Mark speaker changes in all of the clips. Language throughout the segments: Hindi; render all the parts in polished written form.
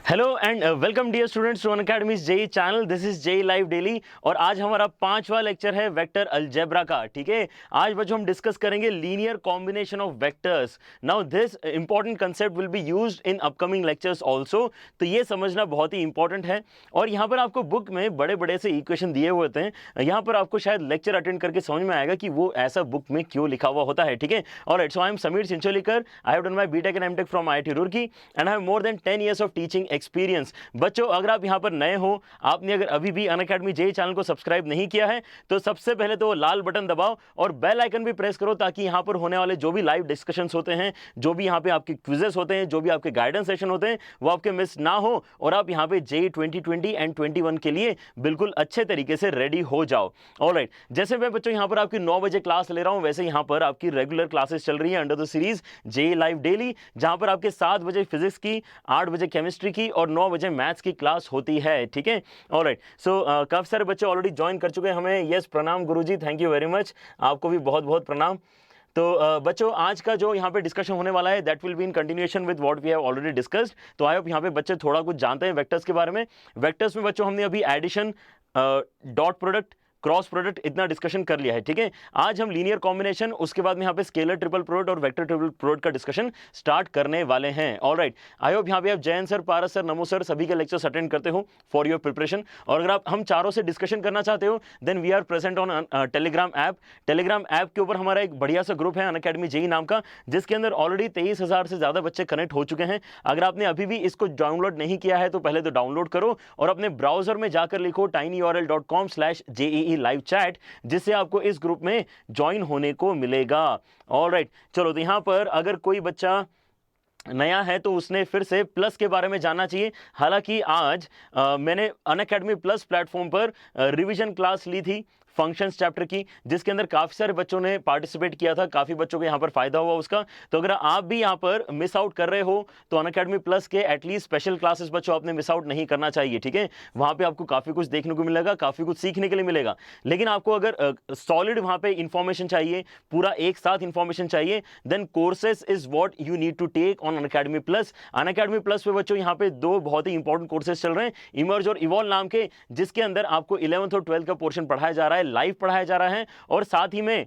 Speaker 1: Hello and welcome dear students to Unacademy's JEE channel. This is JEE live daily और आज हमारा पांचवा लेक्चर है वेक्टर अलजेब्रा का। ठीक है, आज बच्चों हम डिस्कस करेंगे linear combination of vectors. Now this important concept will be used in upcoming lectures also, तो ये समझना बहुत ही इंपॉर्टेंट है। और यहाँ पर आपको बुक में बड़े बड़े से इक्वेशन दिए हुए होते हैं, यहाँ पर आपको शायद लेक्चर अटेंड करके समझ में आएगा कि वो ऐसा बुक में क्यों लिखा हुआ होता है। ठीक है, alright, so I am Sameer Chincholikar, I have done my BTech and MTech from IIT Roorkee and I have more than 10 years of teaching experience. बच्चों, अगर आप यहां पर नए हो, आपने अगर अभी भी अनअकैडमी जेई चैनल को सब्सक्राइब नहीं किया है तो सबसे पहले तो लाल बटन दबाओ और बेल आइकन भी प्रेस करो, ताकि यहां पर होने वाले जो भी लाइव डिस्कशंस होते हैं, जो भी यहां पे आपके क्विजेस होते हैं, जो भी आपके गाइडेंस सेशन होते हैं, वो आपके मिस ना हो और आप यहां पे जेई 2020 एंड 21 के लिए बिल्कुल अच्छे तरीके से रेडी हो जाओ। ऑलराइट, जैसे मैं बच्चों यहां पर आपकी 9 बजे क्लास ले रहा हूं, वैसे यहां पर आपकी रेगुलर क्लासेस चल रही है under the series JEE live daily, जहां पर आपके 7 बजे फिजिक्स की, 8 बजे केमिस्ट्री की और 9 बजे मैथ्स की क्लास होती है। ठीक है, ऑलराइट, सो काफी सारे बच्चे ऑलरेडी ज्वाइन कर चुके हैं हमें। यस, प्रणाम गुरुजी, थैंक यू वेरी मच, आपको भी बहुत बहुत प्रणाम। तो बच्चों, आज का जो यहाँ पे डिस्कशन होने वाला है that will be in continuation with what we have already discussed. तो आई होप यहाँ पे बच्चे थोड़ा कुछ जानते हैं वेक्टर्स के बारे में। वेक्टर्स में बच्चों हमने अभी addition, dot product, cross product इतना डिस्कशन कर लिया है। ठीक है, आज हम लीनियर कॉम्बिनेशन, उसके बाद में यहाँ पे स्केलर ट्रिपल प्रोडक्ट और वेक्टर ट्रिपल प्रोडक्ट का डिस्कशन स्टार्ट करने वाले हैं। ऑलराइट, आई होप यहाँ पे आप जयंत सर, पारस सर, नमो सर सभी के लेक्चर्स अटेंड करते हो फॉर योर प्रिपरेशन। और अगर आप हम चारों से डिस्कशन करना चाहते हो then we are present on Telegram app. Telegram app के ऊपर हमारा एक बढ़िया सा ग्रुप है अनअकैडमी जेई नाम का, जिसके अंदर ऑलरेडी 23,000 से ज्यादा बच्चे कनेक्ट हो चुके हैं। अगर आपने अभी भी इसको डाउनलोड नहीं किया है तो पहले तो डाउनलोड करो और अपने ब्राउजर में जाकर लिखो tinyurl.com/JEE live chat, जिससे आपको इस ग्रुप में ज्वाइन होने को मिलेगा। ऑलराइट, चलो, तो यहां पर अगर कोई बच्चा नया है तो उसने फिर से प्लस के बारे में जानना चाहिए। हालांकि आज मैंने अनअकैडमी प्लस प्लेटफॉर्म पर रिवीजन क्लास ली थी फंक्शंस चैप्टर की, जिसके अंदर काफी सारे बच्चों ने पार्टिसिपेट किया था, काफी बच्चों को यहां पर फायदा हुआ उसका। तो अगर आप भी यहां पर मिस आउट कर रहे हो तो अनअकैडमी प्लस के एटलीस्ट स्पेशल क्लासेस बच्चों आपने मिस आउट नहीं करना चाहिए। ठीक है, वहां पे आपको काफी कुछ देखने को मिलेगा, काफी कुछ सीखने के लिए मिलेगा। लेकिन आपको अगर सॉलिड वहां पे इंफॉर्मेशन चाहिए, पूरा एक साथ इंफॉर्मेशन चाहिए, then courses is what you need to take on Unacademy plus. Unacademy plus पे बच्चों यहाँ पे 2 बहुत ही इंपॉर्टेंट कोर्सेज चल रहे हैं, इमर्ज और इवॉल्व नाम के, जिसके अंदर आपको 11th और 12th का पोर्शन पढ़ाया जा रहा है, लाइव पढ़ाया जा रहा है। और साथ ही में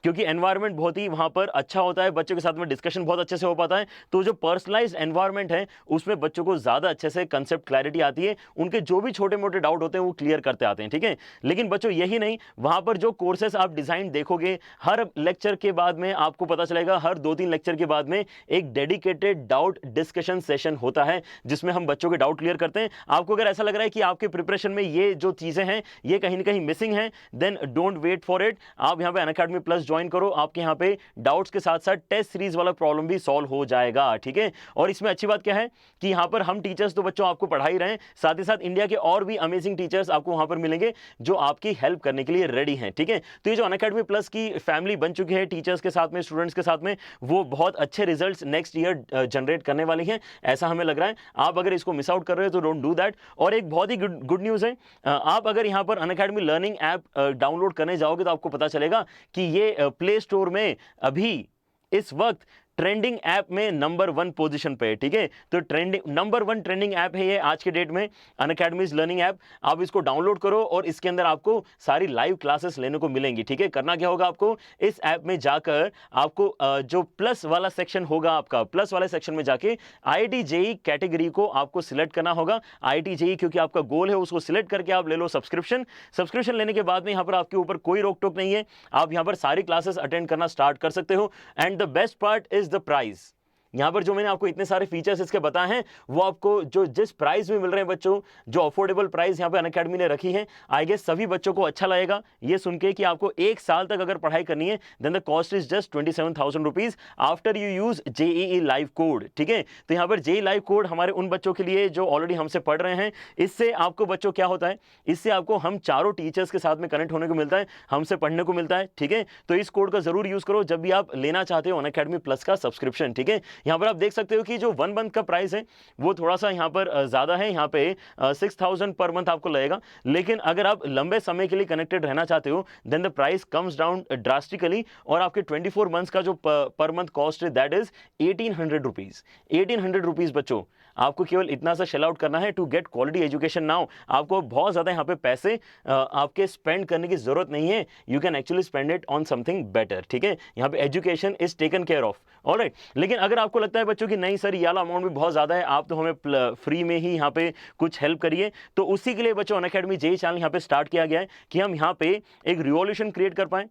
Speaker 1: क्योंकि एनवायरनमेंट बहुत ही वहां पर अच्छा होता है, बच्चों के साथ में डिस्कशन बहुत अच्छे से हो पाता है, तो जो पर्सनलाइज्ड एनवायरनमेंट है उसमें बच्चों को ज्यादा अच्छे से कंसेप्ट क्लैरिटी आती है, उनके जो भी छोटे मोटे डाउट होते हैं वो क्लियर करते आते हैं। ठीक है, लेकिन बच्चों यही नहीं, वहां पर जो कोर्सेस आप डिजाइन देखोगे, हर लेक्चर के बाद में आपको पता चलेगा, हर 2-3 लेक्चर के बाद में एक डेडिकेटेड डाउट डिस्कशन सेशन होता है, जिसमें हम बच्चों के डाउट क्लियर करते हैं। आपको अगर ऐसा लग रहा है कि आपके प्रिपरेशन में ये जो चीजें हैं ये कहीं ना कहीं मिसिंग है, then don't wait for it, आप यहाँ पे अनअकैडमी प्लस ज्वाइन करो, आपके यहाँ पे डाउट्स के साथ साथ टेस्ट सीरीज वाला प्रॉब्लम भी सॉल्व हो जाएगा। ठीक है, और इसमें अच्छी बात क्या है कि यहाँ पर हम टीचर्स तो बच्चों आपको पढ़ा ही रहे हैं, साथ ही साथ इंडिया के और भी अमेजिंग टीचर्स आपको वहां पर मिलेंगे जो आपकी हेल्प करने के लिए रेडी हैं। ठीक है, तो ये जो अनअकैडमी प्लस की फैमिली बन चुकी है टीचर्स के साथ में, स्टूडेंट्स के साथ में, वो बहुत अच्छे रिजल्ट्स नेक्स्ट ईयर जनरेट करने वाली हैं, ऐसा हमें लग रहा है। आप अगर इसको मिस आउट कर रहे हो तो डोंट डू दैट। और एक बहुत ही गुड न्यूज है, आप अगर यहाँ पर अनअकैडमी लर्निंग ऐप डाउनलोड करने जाओगे तो आपको पता चलेगा कि ये प्ले स्टोर में अभी इस वक्त ट्रेंडिंग ऐप में नंबर 1 पोजीशन पे है। ठीक है, तो ट्रेंडिंग नंबर 1 ट्रेंडिंग ऐप है ये आज के डेट में, अनअकैडमीज लर्निंग ऐप। आप इसको डाउनलोड करो और इसके अंदर आपको सारी लाइव क्लासेस लेने को मिलेंगी। ठीक है, करना क्या होगा, आपको इस ऐप में जाकर आपको जो प्लस वाला सेक्शन होगा, आपका प्लस वाले सेक्शन में जाके IIT JEE कैटेगरी को आपको सिलेक्ट करना होगा। IIT JEE क्योंकि आपका गोल है, उसको सिलेक्ट करके आप ले लो सब्सक्रिप्शन लेने के बाद में यहाँ पर आपके ऊपर कोई रोक टोक नहीं है, आप यहाँ पर सारी क्लासेस अटेंड करना स्टार्ट कर सकते हो। And the best part is the price. यहां पर जो मैंने आपको इतने सारे फीचर्स इसके बताए हैं, वो आपको जो जिस प्राइस में मिल रहे हैं बच्चों, जो अफोर्डेबल प्राइस यहां पे अनअकैडमी ने रखी है, आई गेस सभी बच्चों को अच्छा लगेगा ये सुन के कि आपको 1 साल तक अगर पढ़ाई करनी है then the cost is just 27,000 rupees after you use JEE live code. ठीक है, तो यहां पर JEE लाइव कोड हमारे उन बच्चों के लिए जो ऑलरेडी हमसे पढ़ रहे हैं। इससे आपको बच्चों क्या होता है, इससे आपको हम चारों टीचर्स के साथ में कनेक्ट होने को मिलता है, हमसे पढ़ने को मिलता है। ठीक है, तो इस कोड का जरूर यूज करो जब भी आप लेना चाहते हो अनअकैडमी प्लस का सब्सक्रिप्शन। ठीक है, यहाँ पर आप देख सकते हो कि जो 1 मंथ का प्राइस है वो थोड़ा सा यहाँ पर ज़्यादा है, यहाँ पे 6000 पर मंथ आपको लगेगा। लेकिन अगर आप लंबे समय के लिए कनेक्टेड रहना चाहते हो then the price comes down drastically, और आपके 24 मंथ्स का जो पर मंथ कॉस्ट है दैट इज 1800 रुपीज़। 1800 रुपीज़ बच्चों, आपको केवल इतना सा शेल आउट करना है to get quality education. Now आपको बहुत ज़्यादा यहाँ पे पैसे आपके स्पेंड करने की ज़रूरत नहीं है, you can actually spend it on something better. ठीक है, यहाँ पे education is taken care of, alright. लेकिन अगर आपको लगता है बच्चों कि नहीं सर ये वाला अमाउंट भी बहुत ज़्यादा है, आप तो हमें फ्री में ही यहाँ पे कुछ हेल्प करिए, तो उसी के लिए बच्चों अनअकैडमी जेई चैनल यहाँ पे स्टार्ट किया गया है कि हम यहाँ पे एक रिवॉल्यूशन क्रिएट कर पाएं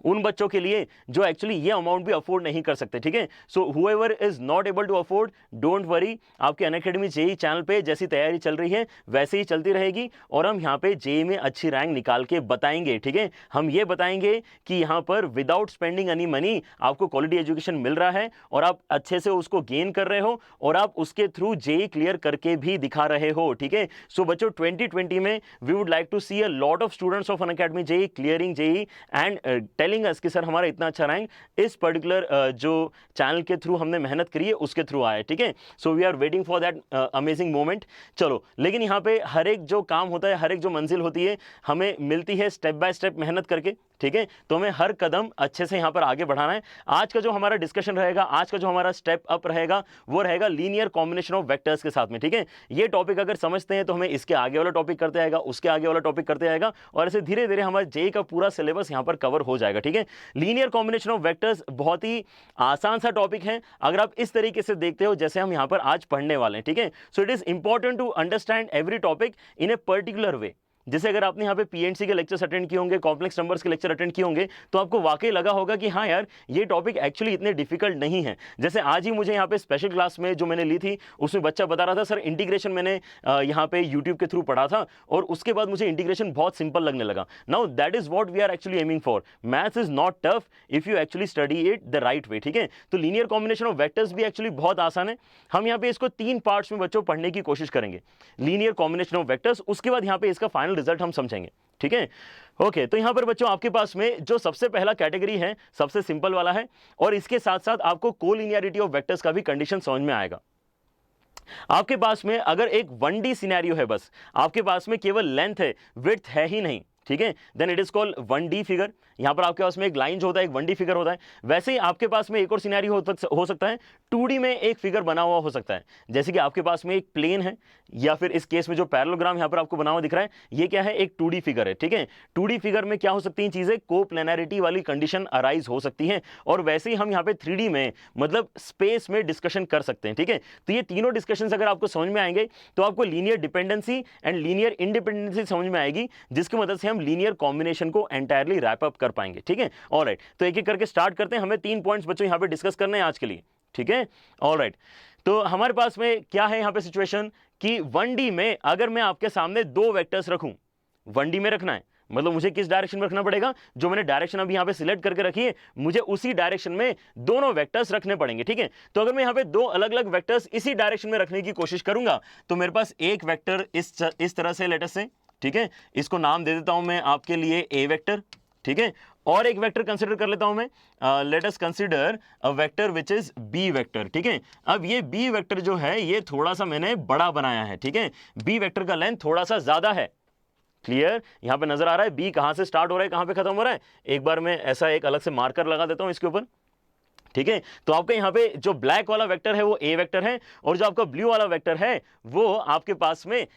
Speaker 1: उन बच्चों के लिए जो एक्चुअली ये अमाउंट भी अफोर्ड नहीं कर सकते। ठीक है, so whoever is not able to afford, don't worry, आपके अनअकैडमी जेई चैनल पे जैसी तैयारी चल रही है वैसे ही चलती रहेगी, और हम यहाँ पे जेई में अच्छी रैंक निकाल के बताएंगे। ठीक है, हम ये बताएंगे कि यहाँ पर विदाउट स्पेंडिंग एनी मनी आपको क्वालिटी एजुकेशन मिल रहा है और आप अच्छे से उसको गेन कर रहे हो, और आप उसके थ्रू जेई क्लियर करके भी दिखा रहे हो। ठीक है, सो बच्चों 2020 में we would like to see a lot of students of Unacademy JEE clearing JEE and telling us कि सर हमारा इतना अच्छा रैंक इस पर्टिकुलर जो चैनल के थ्रू हमने मेहनत करी है उसके थ्रू आया। ठीक है, so we are waiting for that amazing moment. चलो, लेकिन यहाँ पे हर एक जो काम होता है, हर एक जो मंजिल होती है, हमें मिलती है स्टेप बाय स्टेप मेहनत करके। ठीक है, तो हमें हर कदम अच्छे से यहाँ पर आगे बढ़ाना है। आज का जो हमारा डिस्कशन रहेगा, आज का जो हमारा स्टेप अप रहेगा वो रहेगा लीनियर कॉम्बिनेशन ऑफ वेक्टर्स के साथ में। ठीक है, ये टॉपिक अगर समझते हैं तो हमें इसके आगे वाला टॉपिक करते आएगा, उसके आगे वाला टॉपिक करते आएगा, और ऐसे धीरे धीरे हमारे जेई का पूरा सिलेबस यहाँ पर कवर हो जाएगा। ठीक है, लीनियर कॉम्बिनेशन ऑफ वेक्टर्स बहुत ही आसान सा टॉपिक है अगर आप इस तरीके से देखते हो जैसे हम यहाँ पर आज पढ़ने वाले हैं। ठीक है, so it is important to understand every topic in a particular way. जैसे अगर आपने यहाँ पे पीएनसी के लेक्चर्स अटेंड किए होंगे, कॉम्प्लेक्स नंबर्स के लेक्चर अटेंड किए होंगे, तो आपको वाकई लगा होगा कि हाँ यार ये टॉपिक एक्चुअली इतने डिफिकल्ट नहीं है। जैसे आज ही मुझे यहाँ पे स्पेशल क्लास में जो मैंने ली थी उसमें बच्चा बता रहा था सर इंटीग्रेशन मैंने यहाँ पे यूट्यूब के थ्रू पढ़ा था और उसके बाद मुझे इंटीग्रेशन बहुत सिंपल लगने लगा। Now that is what we are actually aiming for. Maths is not tough if you actually study it the right way. ठीक है, तो लीनियर कॉम्बिनेशन ऑफ वेक्टर्स भी एक्चुअली बहुत आसान है। हम यहाँ पे इसको 3 पार्ट्स में बच्चों पढ़ने की कोशिश करेंगे, लीनियर कॉम्बिनेशन ऑफ वेक्टर्स, उसके बाद यहाँ पे इसका फाइनल रिजल्ट हम समझेंगे। ठीक है, ओके, तो यहां पर बच्चों आपके पास में जो सबसे पहला कैटेगरी है सबसे सिंपल वाला है, और इसके साथ साथ आपको कोलिनियरिटी ऑफ वेक्टर्स का भी कंडीशन समझ में आएगा। आपके पास में अगर एक 1D सिनेरियो है, बस आपके पास में केवल लेंथ है, विड्थ है ही नहीं, ठीक है, then it is called 1D figure. यहां पर आपके पास में एक लाइन जो होता है एक 1D फिगर होता है। वैसे ही आपके पास में एक और सिनेरियो हो सकता है 2D में एक फिगर बना हुआ हो सकता है, जैसे कि आपके पास में एक प्लेन है, या फिर इस केस में जो पैरेललोग्राम यहां पर आपको बना हुआ दिख रहा है ये क्या है, एक 2D फिगर है। ठीक है, 2D फिगर में क्या हो सकती हैं चीजें, कोप्लेनैरिटी वाली कंडीशन अराइज हो सकती है, और वैसे ही हम यहाँ पे 3D में मतलब स्पेस में डिस्कशन कर सकते हैं। ठीक है, तो ये तीनों डिस्कशन अगर आपको समझ में आएंगे तो आपको linear dependency and linear independency समझ में आएगी, जिसकी मदद से हम लीनियर कॉम्बिनेशन को एंटायरली रैप अप कर पाएंगे। ठीक है, ऑलराइट, तो एक एक करके स्टार्ट करते हैं। हमें 3 पॉइंट्स बच्चों यहां पे डिस्कस करने हैं आज के लिए। ठीक है, ऑलराइट, तो हमारे पास में क्या है यहां पे सिचुएशन कि 1D में अगर मैं आपके सामने 2 वेक्टर्स रखूं, 1D में रखना है मतलब मुझे किस डायरेक्शन में रखना पड़ेगा, जो मैंने डायरेक्शन अभी यहां पे सिलेक्ट करके रखी है मुझे उसी डायरेक्शन में दोनों वेक्टर्स रखने पड़ेंगे। ठीक है, तो अगर मैं यहां पे 2 अलग अलग वेक्टर्स इसी डायरेक्शन में रखने की कोशिश करूंगा तो मेरे पास एक वेक्टर इस तरह से लेटर से, ठीक है, इसको नाम दे देता हूं मैं आपके लिए ए वेक्टर। ठीक है, और एक वेक्टर कंसीडर कर लेता हूं मैं, let us consider a vector which is B vector. ठीक है, अब ये बी वेक्टर जो है ये थोड़ा सा मैंने बड़ा बनाया है। ठीक है, बी वेक्टर का लेंथ थोड़ा सा ज्यादा है। क्लियर, यहां पे नजर आ रहा है बी कहां से स्टार्ट हो रहा है कहां पे खत्म हो रहा है। एक बार मैं ऐसा एक अलग से मार्कर लगा देता हूं इसके ऊपर। ठीक है, तो आपके यहाँ पे जो ब्लैक वाला वेक्टर है वो ए वेक्टर है, और जो आपका ब्लू वाला वेक्टर है वो आपके पास में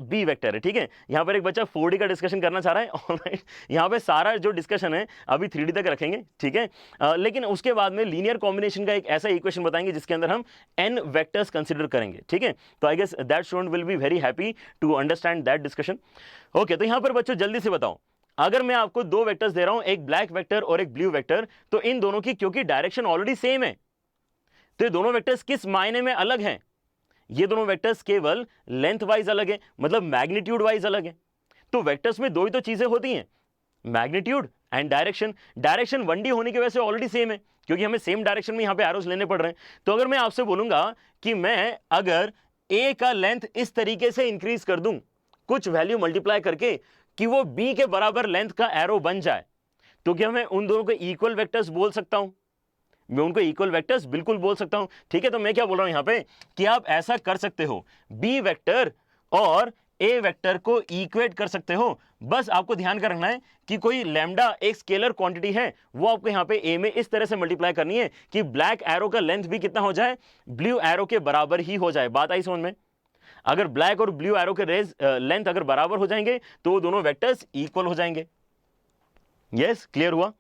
Speaker 1: बी वेक्टर है। ठीक है, यहाँ पर एक बच्चा 4D का डिस्कशन करना चाह रहा है। ऑलराइट, यहाँ पे सारा जो डिस्कशन है अभी 3D तक रखेंगे। ठीक है, लेकिन उसके बाद में लीनियर कॉम्बिनेशन का एक ऐसा इक्वेशन बताएंगे जिसके अंदर हम n वेक्टर्स कंसिडर करेंगे। ठीक है, तो I guess that student will be very happy to understand that discussion. Okay, तो यहाँ पर बच्चों जल्दी से बताओ, अगर मैं आपको 2 वेक्टर्स दे रहा हूं, एक ब्लैक वेक्टर और एक ब्लू वेक्टर, तो इन दोनों की क्योंकि डायरेक्शन ऑलरेडी सेम है तो ये दोनों वेक्टर्स किस मायने में अलग हैं, ये दोनों वेक्टर्स केवल लेंथ वाइज अलग है, मतलब मैग्नीट्यूड वाइज अलग है। तो वेक्टर्स में 2 ही तो चीजें होती हैं, magnitude and direction. Direction 1D होने की वजह से ऑलरेडी सेम है क्योंकि हमें सेम डायरेक्शन में यहां पे एरोस लेने पड़ रहे हैं। तो अगर मैं आपसे बोलूंगा कि मैं अगर ए का लेंथ इस तरीके से इंक्रीज कर दूं कुछ वैल्यू मल्टीप्लाई करके कि वो बी के बराबर लेंथ का एरो बन जाए, तो क्या मैं उन दोनों को इक्वल वेक्टर्स बोल सकता हूं? मैं उनको इक्वल वेक्टर्स बिल्कुल बोल सकता हूं। ठीक है, तो मैं क्या बोल रहा हूं यहां पे कि आप ऐसा कर सकते हो, बी वेक्टर और ए वेक्टर को इक्वेट कर सकते हो। बस आपको ध्यान का रखना है कि कोई लैम्डा एक स्केलर क्वांटिटी है, वो आपको यहां पे ए में इस तरह से मल्टीप्लाई करनी है कि ब्लैक एरो का लेंथ भी कितना हो जाए, ब्लू एरो के बराबर ही हो जाए। बात आई समझ में? अगर ब्लैक और ब्लू एरो के रेज लेंथ अगर बराबर हो जाएंगे तो वो दोनों वेक्टर्स इक्वल हो जाएंगे। यस, क्लियर हुआ?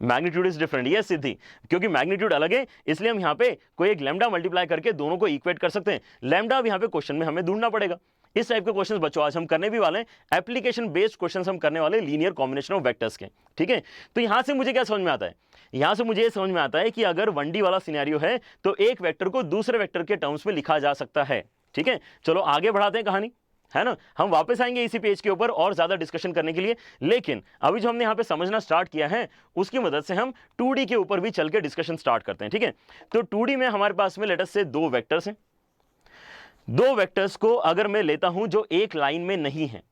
Speaker 1: Magnitude is different. यस सिद्धि, क्योंकि मैग्नीट्यूड अलग है इसलिए हम यहां पे कोई एक लैम्डा मल्टीप्लाई करके दोनों को इक्वेट कर सकते हैं। लैम्डा अब यहां पे क्वेश्चन में हमें ढूंढना पड़ेगा। इस टाइप के क्वेश्चंस बच्चों आज हम करने भी वाले हैं, एप्लीकेशन बेस्ड क्वेश्चंस हम करने वाले लीनियर कॉम्बिनेशन ऑफ वेक्टर्स के। ठीक है, तो यहां से मुझे क्या समझ में आता है, यहां से मुझे समझ में आता है कि अगर 1D वाला सिनेरियो है तो एक वेक्टर को दूसरे वेक्टर के टर्म्स में लिखा जा सकता है। ठीक है, चलो आगे बढ़ाते हैं कहानी, है ना। हम वापस आएंगे इसी पेज के ऊपर और ज्यादा डिस्कशन करने के लिए, लेकिन अभी जो हमने यहां पे समझना स्टार्ट किया है उसकी मदद से हम 2D के ऊपर भी चल के डिस्कशन स्टार्ट करते हैं। ठीक है, तो 2D में हमारे पास में लेट अस से दो वेक्टर्स हैं। दो वेक्टर्स को अगर मैं लेता हूं जो एक लाइन में नहीं है,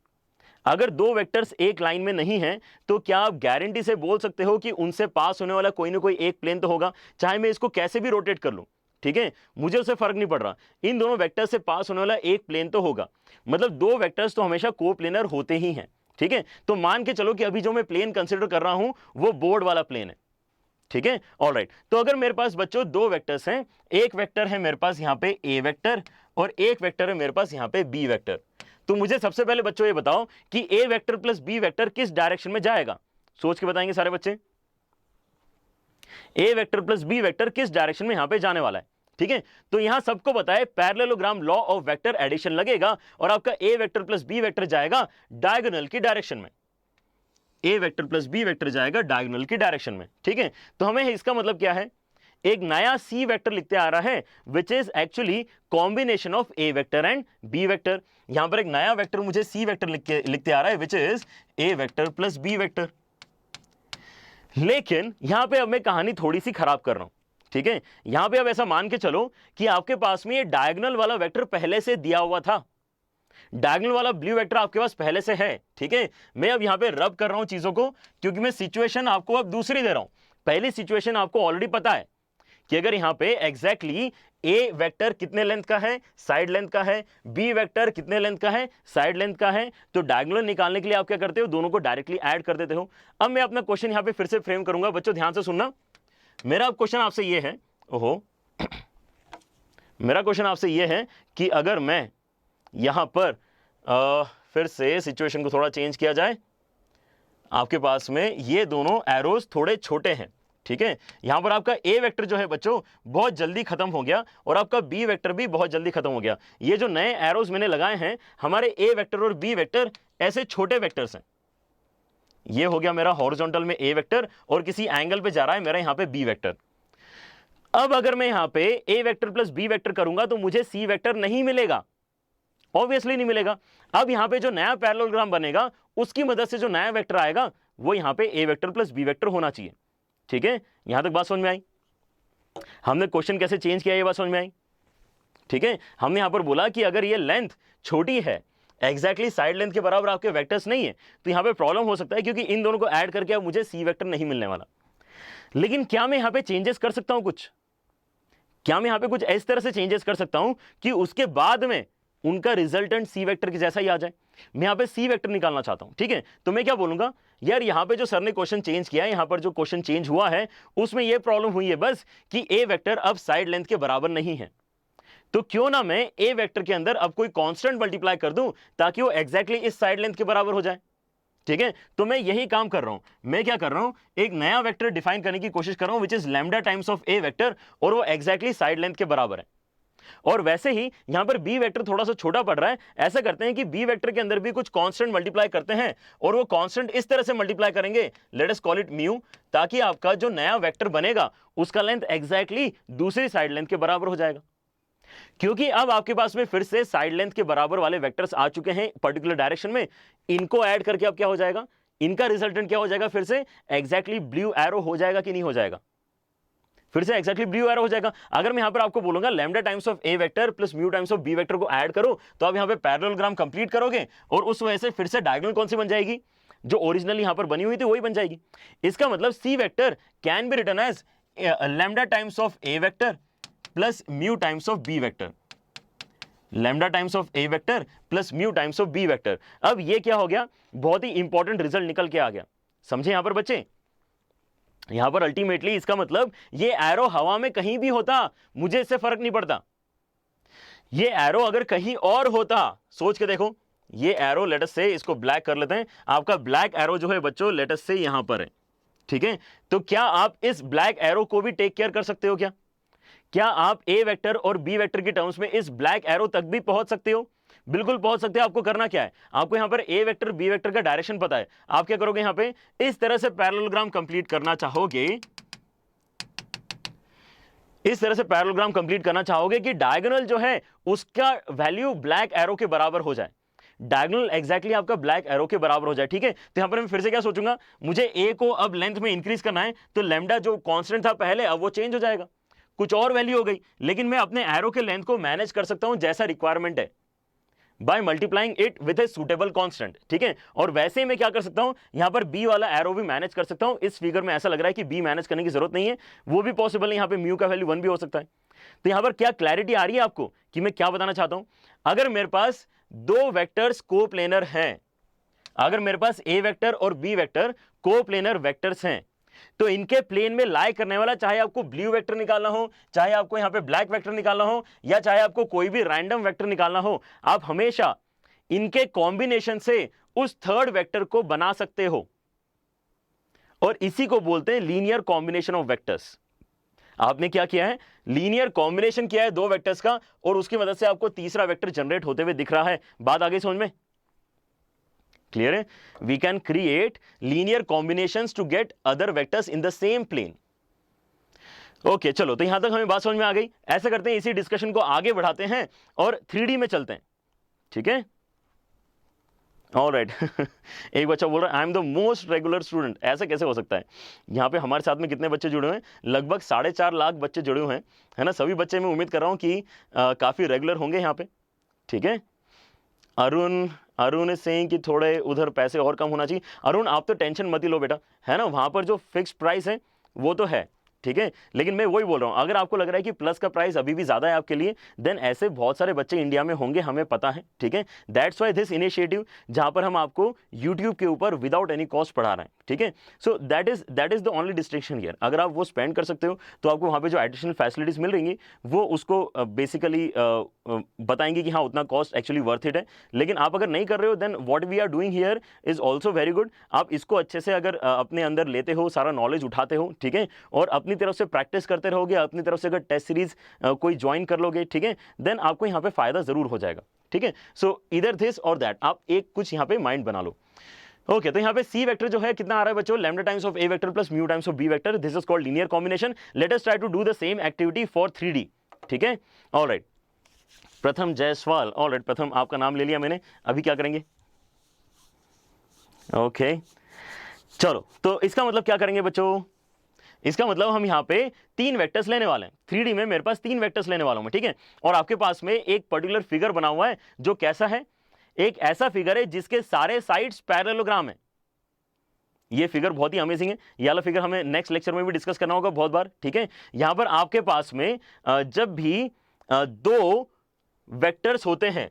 Speaker 1: अगर दो वेक्टर्स एक लाइन में नहीं हैं तो क्या आप गारंटी से बोल सकते हो कि उनसे पास होने वाला कोई ना कोई एक प्लेन तो होगा, चाहे मैं इसको कैसे भी रोटेट कर लूं। ठीक है, मुझे उससे फर्क नहीं पड़ रहा, इन दोनों वेक्टर्स से पास होने वाला एक प्लेन तो होगा। मतलब दो वेक्टर्स तो हमेशा कोप्लेनर होते ही हैं। ठीक है, तो मान के चलो कि अभी जो मैं प्लेन कंसिडर कर रहा हूं वो बोर्ड वाला प्लेन है। ठीक है, ऑलराइट। तो अगर मेरे पास बच्चों दो वेक्टर्स हैं, एक वेक्टर है मेरे पास यहां पे ए वेक्टर और एक वेक्टर है मेरे पास यहां पे बी वेक्टर, तो मुझे सबसे पहले बच्चों ये बताओ कि A vector plus B vector किस डायरेक्शन में जाएगा। सोच के बताएंगे सारे बच्चे, ए वेक्टर प्लस बी वेक्टर किस डायरेक्शन में यहां पे जाने वाला है। ठीक है, तो यहां सबको पता है parallelogram law of vector addition लगेगा और आपका A vector plus B vector जाएगा डायगोनल की डायरेक्शन में। A vector plus B vector जाएगा डायगोनल की डायरेक्शन में। ठीक है, तो हमें इसका मतलब क्या है, एक नया सी वेक्टर लिखते आ रहा है which is actually combination of A vector and B vector. यहां पर एक नया वेक्टर मुझे सी वेक्टर लिखते आ रहा है which is A vector plus B vector. लेकिन यहां पे अब मैं कहानी थोड़ी सी खराब कर रहा हूं। ठीक है, यहां पे अब ऐसा मान के चलो कि आपके पास में ये डायगोनल वाला वेक्टर पहले से दिया हुआ था, डायगोनल वाला ब्लू वेक्टर आपके पास पहले से है। ठीक है, मैं अब यहां पे रब कर रहा हूं चीजों को क्योंकि मैं सिचुएशन आपको अब दूसरी दे रहा हूं। पहली सिचुएशन आपको ऑलरेडी पता है कि अगर यहां पे एग्जैक्टली ए वेक्टर कितने लेंथ का है, साइड लेंथ का है, बी वेक्टर कितने लेंथ का है, साइड लेंथ का है, तो डायगोनल निकालने के लिए आप क्या करते हो, दोनों को डायरेक्टली ऐड कर देते हो। अब मैं अपना क्वेश्चन यहां पे फिर से फ्रेम करूंगा, बच्चों ध्यान से सुनना। मेरा क्वेश्चन आपसे ये है, ओहो मेरा क्वेश्चन आपसे ये है कि अगर मैं यहां पर फिर से सिचुएशन को थोड़ा चेंज किया जाए, आपके पास में ये दोनों एरोज थोड़े छोटे हैं। ठीक है, यहां पर आपका ए वेक्टर जो है बच्चों बहुत जल्दी खत्म हो गया और आपका बी वेक्टर भी बहुत जल्दी खत्म हो गया। ये जो नए एरोज मैंने लगाए हैं हमारे ए वेक्टर और बी वेक्टर ऐसे छोटे वेक्टर्स हैं। ये हो गया मेरा हॉरिजॉन्टल में ए वेक्टर और किसी एंगल पे जा रहा है मेरा यहां पे बी वेक्टर। अब अगर मैं यहां पे ए वेक्टर प्लस बी वेक्टर करूंगा तो मुझे सी वेक्टर नहीं मिलेगा, ऑब्वियसली नहीं मिलेगा। अब यहां पे जो नया पैरेललोग्राम बनेगा उसकी मदद से जो नया वेक्टर आएगा वो यहां पे ए वेक्टर प्लस बी वेक्टर होना चाहिए। ठीक है, यहां तक बात समझ में आई? हमने क्वेश्चन कैसे चेंज किया ये बात समझ में आई? ठीक है, हमने यहां पर बोला कि अगर ये लेंथ छोटी है, एग्जैक्टली साइड लेंथ के बराबर आपके वेक्टर्स नहीं है, तो यहां पे प्रॉब्लम हो सकता है क्योंकि इन दोनों को ऐड करके अब मुझे सी वेक्टर नहीं मिलने वाला। लेकिन क्या मैं यहां पे चेंजेस कर सकता हूं कुछ? क्या मैं यहां पे कुछ इस तरह से चेंजेस कर सकता हूं कि उसके बाद में उनका रिजल्टेंट सी वेक्टर के जैसा ही आ जाए? मैं यहां पे सी वेक्टर निकालना चाहता हूं। ठीक है, तो मैं क्या बोलूंगा, यार यहां पे जो सर ने क्वेश्चन चेंज किया है, यहां पर जो क्वेश्चन चेंज हुआ है उसमें यह प्रॉब्लम हुई है बस कि ए वेक्टर अब साइड लेंथ के बराबर नहीं है। तो क्यों ना मैं ए वेक्टर के अंदर अब कोई कांस्टेंट मल्टीप्लाई कर दूं ताकि वो एग्जैक्टली इस साइड लेंथ के बराबर हो जाए। ठीक है, तो मैं यही काम कर रहा हूं। मैं क्या कर रहा हूं, एक नया वेक्टर डिफाइन करने की कोशिश कर रहा हूं which is lambda times of A vector और वो एग्जैक्टली साइड लेंथ के बराबर है। और वैसे ही यहां पर बी वेक्टर थोड़ा सा छोटा पड़ रहा है। ऐसा करते हैं कि बी वेक्टर के अंदर भी कुछ कांस्टेंट मल्टीप्लाई करते हैं और वो कांस्टेंट इस तरह से मल्टीप्लाई करेंगे, late us call it mu, ताकि आपका जो नया वेक्टर बनेगा उसका लेंथ एग्जैक्टली दूसरी साइड लेंथ के बराबर हो जाएगा। क्योंकि अब आपके पास में फिर से साइड लेंथ के बराबर वाले वेक्टर्स आ चुके हैं पर्टिकुलर डायरेक्शन में, इनको ऐड करके अब क्या हो जाएगा, इनका रिजल्टेंट क्या हो जाएगा, फिर से एग्जैक्टली ब्लू एरो हो जाएगा कि नहीं हो जाएगा? फिर से एग्जैक्टली ब्लू एरो हो जाएगा। अगर मैं यहां पर आपको बोलूंगा lambda times of A vector plus mu times of B vector को ऐड करो, तो आप यहां पे पैरेललोग्राम कंप्लीट करोगे और उस वजह से फिर से डायगोनल कौन सी बन जाएगी, जो ओरिजिनली यहां पर बनी हुई थी वही बन जाएगी। इसका मतलब C vector can be written as lambda times of A vector plus mu times of B vector, lambda times of A vector plus mu times of B vector. अब ये क्या हो गया, बहुत ही इंपॉर्टेंट रिजल्ट निकल के आ गया, समझे यहां पर बच्चे। यहां पर अल्टीमेटली इसका मतलब ये एरो हवा में कहीं भी होता, मुझे इससे फर्क नहीं पड़ता। ये एरो अगर कहीं और होता, सोच के देखो, ये एरो लेट अस से इसको ब्लैक कर लेते हैं, आपका ब्लैक एरो जो है बच्चों लेट अस से यहां पर है, ठीक है। तो क्या आप इस ब्लैक एरो को भी टेक केयर कर सकते हो? क्या आप ए वेक्टर और बी वेक्टर की टर्म्स में इस ब्लैक एरो तक भी पहुंच सकते हो? बिल्कुल पहुंच सकते हो। आपको करना क्या है, आपको यहां पर ए वेक्टर बी वेक्टर का डायरेक्शन पता है, आप क्या करोगे, यहां पे इस तरह से पैरेललोग्राम कंप्लीट करना चाहोगे, इस तरह से पैरेललोग्राम कंप्लीट करना चाहोगे कि डायगोनल जो है उसका वैल्यू ब्लैक एरो के बराबर हो जाए, डायगोनल एग्जैक्टली आपका ब्लैक एरो के बराबर हो जाए, ठीक है। तो यहां पर मैं फिर से क्या सोचूंगा, मुझे ए को अब लेंथ में इंक्रीज करना है, तो लैम्डा जो कांस्टेंट था पहले अब वो चेंज हो जाएगा, कुछ और वैल्यू हो गई, लेकिन मैं अपने एरो के लेंथ को मैनेज कर सकता हूं जैसा रिक्वायरमेंट है, by multiplying it with a suitable constant, ठीक है। और वैसे ही मैं क्या कर सकता हूं, यहां पर बी वाला एरो भी मैनेज कर सकता हूं। इस फिगर में ऐसा लग रहा है कि बी मैनेज करने की जरूरत नहीं है, वो भी पॉसिबल है, यहां पे म्यू का वैल्यू 1 भी हो सकता है। तो यहां पर क्या क्लैरिटी आ रही है आपको कि मैं क्या बताना चाहता हूं? अगर मेरे पास दो वेक्टर्स कोप्लेनर हैं, अगर मेरे पास ए वेक्टर और बी वेक्टर कोप्लेनर वेक्टर्स हैं, तो इनके प्लेन में लाई करने वाला, चाहे आपको ब्लू वेक्टर निकालना हो, चाहे आपको यहां पे ब्लैक वेक्टर निकालना हो, या चाहे आपको कोई भी रैंडम वेक्टर निकालना हो, आप हमेशा इनके कॉम्बिनेशन से उस थर्ड वेक्टर को बना सकते हो, और इसी को बोलते हैं लीनियर कॉम्बिनेशन ऑफ वेक्टर्स। आपने क्या किया है, लीनियर कॉम्बिनेशन किया है दो वेक्टर्स का, और उसकी मदद से आपको तीसरा वेक्टर जनरेट होते हुए दिख रहा है। बात आगे समझ में क्लियर है? We can create linear combinations to get other vectors in the same plane. Okay, चलो, तो यहां तक हमें बात समझ में आ गई। ऐसा करते हैं, इसी डिस्कशन को आगे बढ़ाते हैं और 3D में चलते हैं, ठीक है। ऑलराइट एक बच्चा बोल रहा है I am the most regular student, ऐसा कैसे हो सकता है? यहाँ पे हमारे साथ में कितने बच्चे जुड़े हुए हैं? लगभग 4.5 लाख बच्चे जुड़े हुए हैं, है ना। सभी बच्चे मैं उम्मीद कर रहा हूँ कि काफ़ी रेगुलर होंगे यहाँ पे, ठीक है। अरुण इज सेइंग कि थोड़े उधर पैसे और कम होना चाहिए। अरुण आप तो टेंशन मत ही लो बेटा, है ना, वहाँ पर जो फिक्स प्राइस है वो तो है, ठीक है। लेकिन मैं वही बोल रहा हूँ, अगर आपको लग रहा है कि प्लस का प्राइस अभी भी ज़्यादा है आपके लिए, देन ऐसे बहुत सारे बच्चे इंडिया में होंगे, हमें पता है, ठीक है। दैट्स वाई दिस इनिशिएटिव, जहाँ पर हम आपको यूट्यूब के ऊपर विदाउट एनी कॉस्ट पढ़ा रहे हैं, ठीक है। So that is the only distinction here. अगर आप वो स्पेंड कर सकते हो तो आपको वहाँ पे जो एडिशनल फैसिलिटीज मिल रही वो उसको बेसिकली बताएंगे कि हाँ उतना कॉस्ट एक्चुअली वर्थ इट है। लेकिन आप अगर नहीं कर रहे हो, then what we are doing here is also very good. आप इसको अच्छे से अगर अपने अंदर लेते हो, सारा नॉलेज उठाते हो, ठीक है, और अपनी तरफ से प्रैक्टिस करते रहोगे, अपनी तरफ से अगर टेस्ट सीरीज कोई ज्वाइन कर लोगे, ठीक है, देन आपको यहाँ पे फायदा जरूर हो जाएगा, ठीक है। सो इधर दिस और दैट, आप एक कुछ यहाँ पे माइंड बना लो। ओके, तो यहाँ पे सी वेक्टर जो है कितना आ रहा है बच्चों, lambda times of A vector plus mu times of B vector, this is called linear combination. Let us try to do the same activity for 3D, ठीक है। ऑलराइट, प्रथम जायसवाल, ऑलराइट प्रथम आपका नाम ले लिया मैंने। अभी क्या करेंगे? ओके, चलो, तो इसका मतलब क्या करेंगे बच्चों? इसका मतलब हम यहाँ पे 3 वेक्टर्स लेने वाले हैं। 3D में मेरे पास 3 वेक्टर्स लेने वाला हूं मैं, ठीक है। और आपके पास में एक पर्टिकुलर फिगर बना हुआ है जो कैसा है, एक ऐसा फिगर है जिसके सारे साइड्स पैरेललोग्राम है। ये फिगर बहुत ही अमेजिंग है, ये वाला फिगर हमें नेक्स्ट लेक्चर में भी डिस्कस करना होगा बहुत बार, ठीक है। यहां पर आपके पास में जब भी 2 वेक्टर्स होते हैं,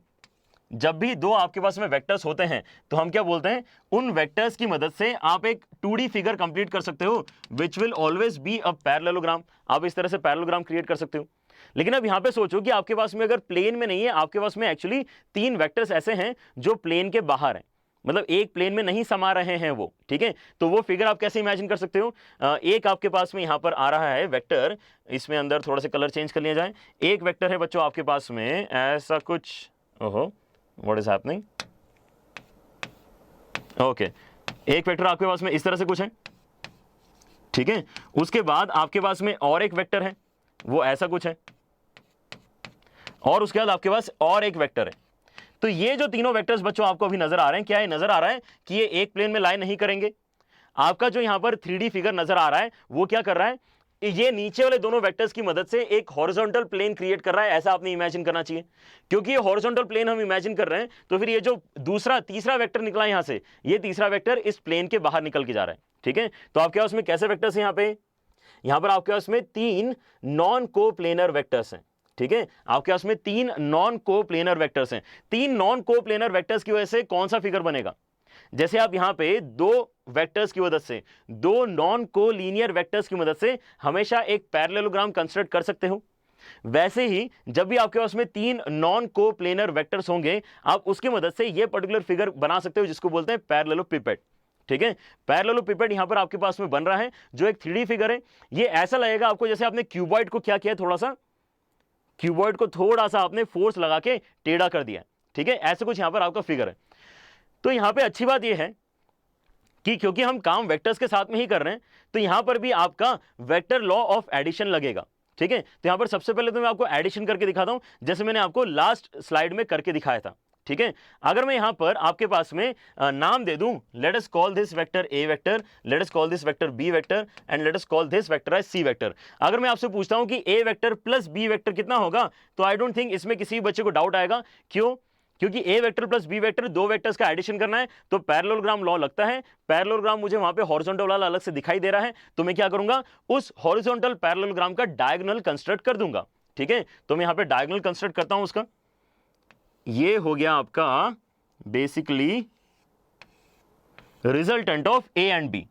Speaker 1: जब भी 2 आपके पास में वेक्टर्स होते हैं, तो हम क्या बोलते हैं, उन वेक्टर्स की मदद से आप एक 2D फिगर कंप्लीट कर सकते हो, which will always be a parallelogram. आप इस तरह से पैरेललोग्राम क्रिएट कर सकते हो। लेकिन अब यहां पे सोचो कि आपके पास में अगर प्लेन में नहीं है, आपके पास में एक्चुअली 3 वेक्टर्स ऐसे हैं जो प्लेन के बाहर हैं, मतलब एक प्लेन में नहीं समा रहे हैं वो, ठीक है। तो वो फिगर आप कैसे इमेजिन कर सकते हो? एक आपके पास में यहां पर आ रहा है वेक्टर, इसमें अंदर थोड़ा सा कलर चेंज कर लिया जाए। एक वेक्टर है बच्चों आपके पास में ऐसा कुछ, ओहो व्हाट इज हैपनिंग, ओके, एक वेक्टर आपके पास में इस तरह से कुछ है, ठीक है। उसके बाद आपके पास में और एक वेक्टर है, वो ऐसा कुछ है, और उसके बाद आपके पास और एक वेक्टर है। तो ये जो तीनों वेक्टर्स बच्चों आपको अभी नजर आ रहे हैं, क्या ये नजर आ रहा है कि ये एक प्लेन में लाई नहीं करेंगे? आपका जो यहां पर 3D फिगर नजर आ रहा है वो क्या कर रहा है, ये नीचे वाले दोनों वेक्टर्स की मदद से एक हॉरिजॉन्टल प्लेन क्रिएट कर रहा है, ऐसा आपने इमेजिन करना चाहिए। क्योंकि ये हॉरिजॉन्टल प्लेन हम इमेजिन कर रहे हैं, तो फिर ये जो तीसरा वेक्टर निकला यहां से, ये तीसरा वेक्टर इस प्लेन के बाहर निकल के जा रहा है, ठीक है। तो आपके पास में कैसे वेक्टर्स हैं यहाँ पे? यहां पर आपके पास में 3 नॉन कोप्लेनर वेक्टर्स हैं, ठीक है, आपके पास में 3 नॉन कोप्लेनर वेक्टर्स हैं। 3 नॉन कोप्लेनर वेक्टर्स की वजह से कौन सा फिगर बनेगा? जैसे आप यहां पे दो वेक्टर्स की मदद से, दो नॉन कोलीनियर वेक्टर्स की मदद से हमेशा एक पैरेललोग्राम कंस्ट्रक्ट कर सकते हो, वैसे ही जब भी आपके पास में 3 नॉन कोप्लेनर वेक्टर्स होंगे, आप उसकी मदद से यह पर्टिकुलर फिगर बना सकते हो जिसको बोलते हैं पैरेललोपिपेड, ठीक है। पैरेललोपिपेड यहां पर आपके पास में बन रहा है, जो एक 3D फिगर है। ये ऐसा लगेगा आपको जैसे आपने क्यूबॉइड को क्या किया, थोड़ा सा क्यूबॉइड को थोड़ा सा आपने फोर्स लगा के टेढ़ा कर दिया, ठीक है, ऐसे कुछ यहां पर आपका फिगर है। तो यहां पे अच्छी बात यह है कि क्योंकि हम काम वेक्टर्स के साथ में ही कर रहे हैं, तो यहां पर भी आपका वेक्टर लॉ ऑफ एडिशन लगेगा, ठीक है। तो यहां पर सबसे पहले तो मैं आपको एडिशन करके दिखाता हूं, जैसे मैंने आपको लास्ट स्लाइड में करके दिखाया था, ठीक है। अगर मैं यहां पर आपके पास में नाम दे दूं, let us call this vector A vector, let us call this vector B vector and let us call this vector as C vector. अगर मैं आपसे पूछता हूं कि A vector plus B vector कितना होगा, तो आई डोंट थिंक इसमें किसी बच्चे को डाउट आएगा। क्यों? क्योंकि ए वेक्टर प्लस बी वेक्टर, दो वेक्टर्स का एडिशन करना है, तो पैरेललोग्राम लॉ लगता है। पैरेललोग्राम मुझे वहां पे हॉरिजॉन्टल वाला अलग से दिखाई दे रहा है, तो मैं क्या करूंगा, उस हॉरिजॉन्टल पैरेललोग्राम का डायगोनल कंस्ट्रक्ट कर दूंगा, ठीक है। तो मैं यहां पे डायगोनल कंस्ट्रक्ट करता हूं उसका। ये हो गया आपका basically resultant of A and B,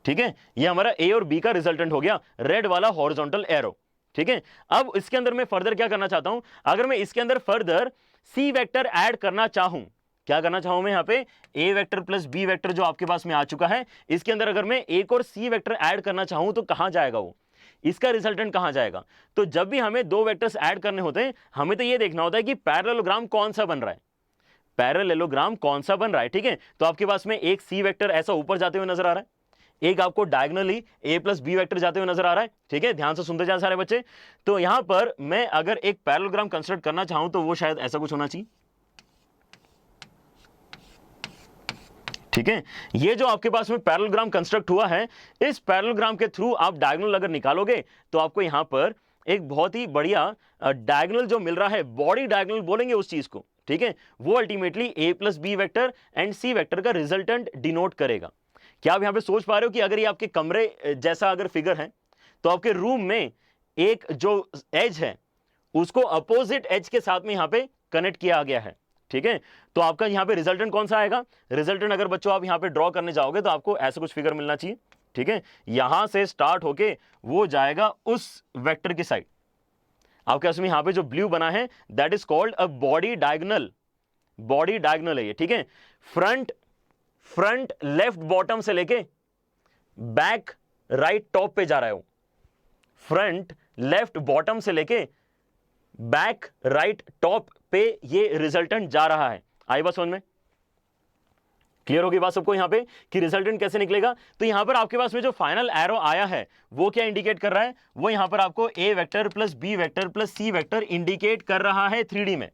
Speaker 1: ठीक है। ये हमारा ए और बी का रिजल्टेंट हो गया, रेड वाला हॉरिजॉन्टल एरो, ठीक है। अब इसके अंदर मैं फर्दर क्या करना चाहता हूं, अगर मैं इसके अंदर फर्दर सी वेक्टर ऐड करना चाहूं, क्या करना चाहूं मैं यहां पे, ए वेक्टर प्लस बी वेक्टर जो आपके पास में आ चुका है, इसके अंदर अगर मैं एक और सी वेक्टर ऐड करना चाहूं तो कहां जाएगा वो, इसका रिजल्टेंट कहां जाएगा? तो जब भी हमें दो वेक्टर्स ऐड करने होते हैं, हमें तो ये देखना होता है कि पैरेललोग्राम कौन सा बन रहा है, पैरेललोग्राम कौन सा बन रहा है, ठीक है। तो आपके पास में एक सी वेक्टर ऐसा ऊपर जाते हुए नजर आ रहा है, एक आपको डायगोनली ए प्लस बी वेक्टर जाते हुए नजर आ रहा है, ठीक है। ध्यान से सुनते जाए सारे बच्चे। तो यहां पर मैं अगर एक पैरेललोग्राम कंस्ट्रक्ट करना चाहूं तो वो शायद ऐसा कुछ होना चाहिए, ठीक है। ये जो आपके पास में पैरेललोग्राम कंस्ट्रक्ट हुआ है, इस पैरेललोग्राम के थ्रू आप डायगोनल अगर निकालोगे तो आपको यहां पर एक बहुत ही बढ़िया डायगोनल जो मिल रहा है, बॉडी डायगोनल बोलेंगे उस चीज को, ठीक है। वो ultimately A plus B vector and C vector का रिजल्टेंट डिनोट करेगा। क्या आप यहां पे सोच पा रहे हो कि अगर ये आपके कमरे जैसा अगर फिगर है, तो आपके रूम में एक जो एज है उसको अपोजिट एज के साथ में यहां पे कनेक्ट किया गया है, ठीक है। तो आपका यहां पे रिजल्टेंट कौन सा आएगा? रिजल्टेंट अगर बच्चों आप यहां पे ड्रॉ करने जाओगे तो आपको ऐसा कुछ फिगर मिलना चाहिए, ठीक है। यहां से स्टार्ट होके वो जाएगा उस वेक्टर की साइड। आपके पास में यहां पे जो ब्लू बना है that is called a body diagonal, body diagonal है ये, ठीक है। फ्रंट लेफ्ट बॉटम से लेके बैक राइट टॉप पे जा रहा है वो, फ्रंट लेफ्ट बॉटम से लेके बैक राइट टॉप पे ये रिजल्टेंट जा रहा है। आई बात समझ में? क्लियर होगी बात सबको यहां पे कि रिजल्टेंट कैसे निकलेगा? तो यहां पर आपके पास में जो फाइनल एरो आया है वो क्या इंडिकेट कर रहा है? वो यहां पर आपको A vector plus B vector plus C vector indicate कर रहा है 3D में।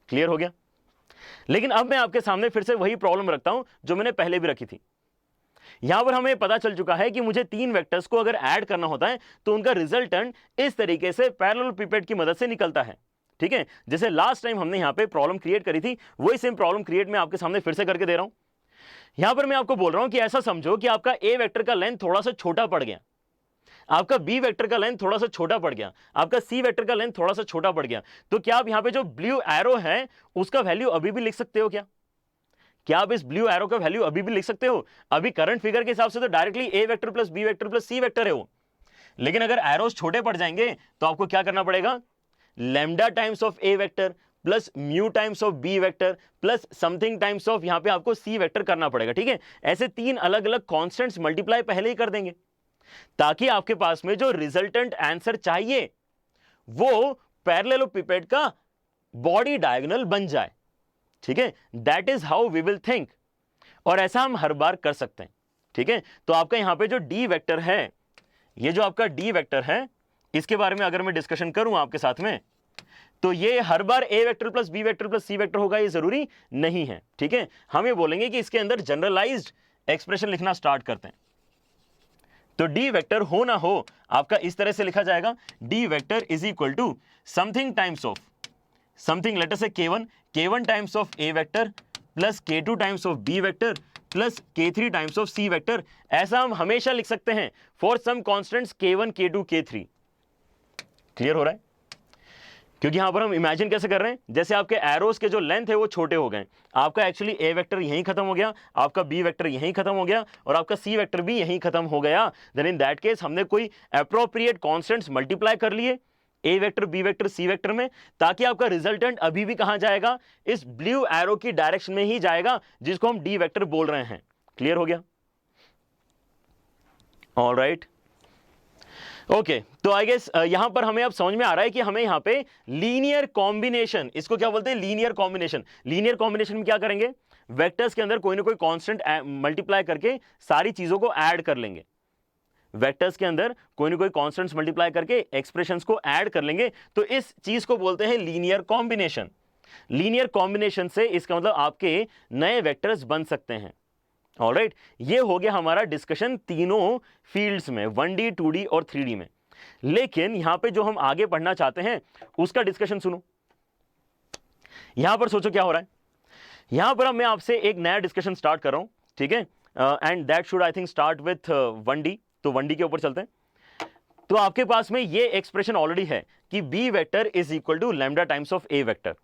Speaker 1: क्लियर हो गया? लेकिन अब मैं आपके सामने फिर से वही प्रॉब्लम रखता हूं जो मैंने पहले भी रखी थी। यहां पर हमें पता चल चुका है कि मुझे तीन वेक्टर्स को अगर ऐड करना होता है तो उनका रिजल्टेंट इस तरीके से पैरेललोपिपेड की मदद से निकलता है, ठीक है। जैसे लास्ट टाइम हमने यहां पे प्रॉब्लम क्रिएट करी थी, वही सेम प्रॉब्लम क्रिएट मैं आपके सामने फिर से करके दे रहा हूं। यहां पर मैं आपको बोल रहा हूं कि ऐसा समझो कि आपका ए वेक्टर का लेंथ थोड़ा सा छोटा पड़ गया, आपका बी वेक्टर का लेंथ थोड़ा सा छोटा पड़ गया, आपका सी वेक्टर का लेंथ थोड़ा सा छोटा पड़ गया। तो क्या आप यहां पे जो ब्लू एरो है उसका वैल्यू अभी भी लिख सकते हो? क्या आप इस ब्लू एरो का वैल्यू अभी भी लिख सकते हो? अभी करंट फिगर के हिसाब से तो directly A vector plus B vector plus C vector है वो, लेकिन अगर एरोस छोटे पड़ जाएंगे तो आपको क्या करना पड़ेगा? Lambda times of A vector plus mu times of B vector plus something times of यहां पे आपको सी वेक्टर करना पड़ेगा, ठीक है। ऐसे तीन अलग अलग कांस्टेंट्स मल्टीप्लाई पहले ही कर देंगे ताकि आपके पास में जो रिजल्टेंट आंसर चाहिए वो पैरेललोपिपेड का बॉडी डायगोनल बन जाए, ठीक है। That is how we will think, और ऐसा हम हर बार कर सकते हैं, ठीक है। तो आपका यहां पे जो डी वेक्टर है, ये जो आपका डी वेक्टर है, इसके बारे में अगर मैं डिस्कशन करूं आपके साथ में, तो ये हर बार A vector plus B vector plus C vector होगा, ये जरूरी नहीं है, ठीक है। हम ये बोलेंगे कि इसके अंदर जनरलाइज्ड एक्सप्रेशन लिखना स्टार्ट करते हैं। तो डी वेक्टर हो ना हो आपका इस तरह से लिखा जाएगा, D vector is equal to something times of something, let us say k1 times of A vector plus k2 times of B vector plus K3 times of C vector. ऐसा हम हमेशा लिख सकते हैं for some constants K1, K2, K3। Clear हो रहा है? क्योंकि यहां पर हम इमेजिन कैसे कर रहे हैं, जैसे आपके एरोस के जो लेंथ है वो छोटे हो गए, आपका एक्चुअली A वेक्टर यहीं खत्म हो गया, आपका B वेक्टर यहीं खत्म हो गया और आपका C वेक्टर भी यहीं खत्म हो गया। देन इन दैट केस हमने कोई एप्रोप्रिएट कॉन्स्टेंट्स मल्टीप्लाई कर लिए A vector, B vector, C vector में, ताकि आपका रिजल्टेंट अभी भी कहां जाएगा, इस ब्लू एरो की डायरेक्शन में ही जाएगा, जिसको हम D वेक्टर बोल रहे हैं। क्लियर हो गया? Alright, okay. तो आई गेस यहां पर हमें अब समझ में आ रहा है कि हमें यहां पे लीनियर कॉम्बिनेशन, इसको क्या बोलते हैं, लीनियर कॉम्बिनेशन। लीनियर कॉम्बिनेशन में क्या करेंगे, वेक्टर्स के अंदर कोई ना कोई कांस्टेंट मल्टीप्लाई करके सारी चीजों को ऐड कर लेंगे। वेक्टर्स के अंदर कोई ना कोई कांस्टेंट्स मल्टीप्लाई करके एक्सप्रेशंस को ऐड कर लेंगे, तो इस चीज को बोलते हैं लीनियर कॉम्बिनेशन। लीनियर कॉम्बिनेशन से इसका मतलब आपके नए वेक्टर्स बन सकते हैं। ऑलराइट, ये हो गया हमारा डिस्कशन तीनों फील्ड्स में, 1D, 2D और 3D में। लेकिन यहां पे जो हम आगे पढ़ना चाहते हैं उसका डिस्कशन सुनो। यहां पर सोचो क्या हो रहा है। यहां पर मैं आपसे एक नया डिस्कशन स्टार्ट कर रहा हूं, ठीक है, and that should I think start with 1D। तो 1D के ऊपर चलते हैं। तो आपके पास में ये एक्सप्रेशन ऑलरेडी है कि B vector is equal to lambda times of A vector.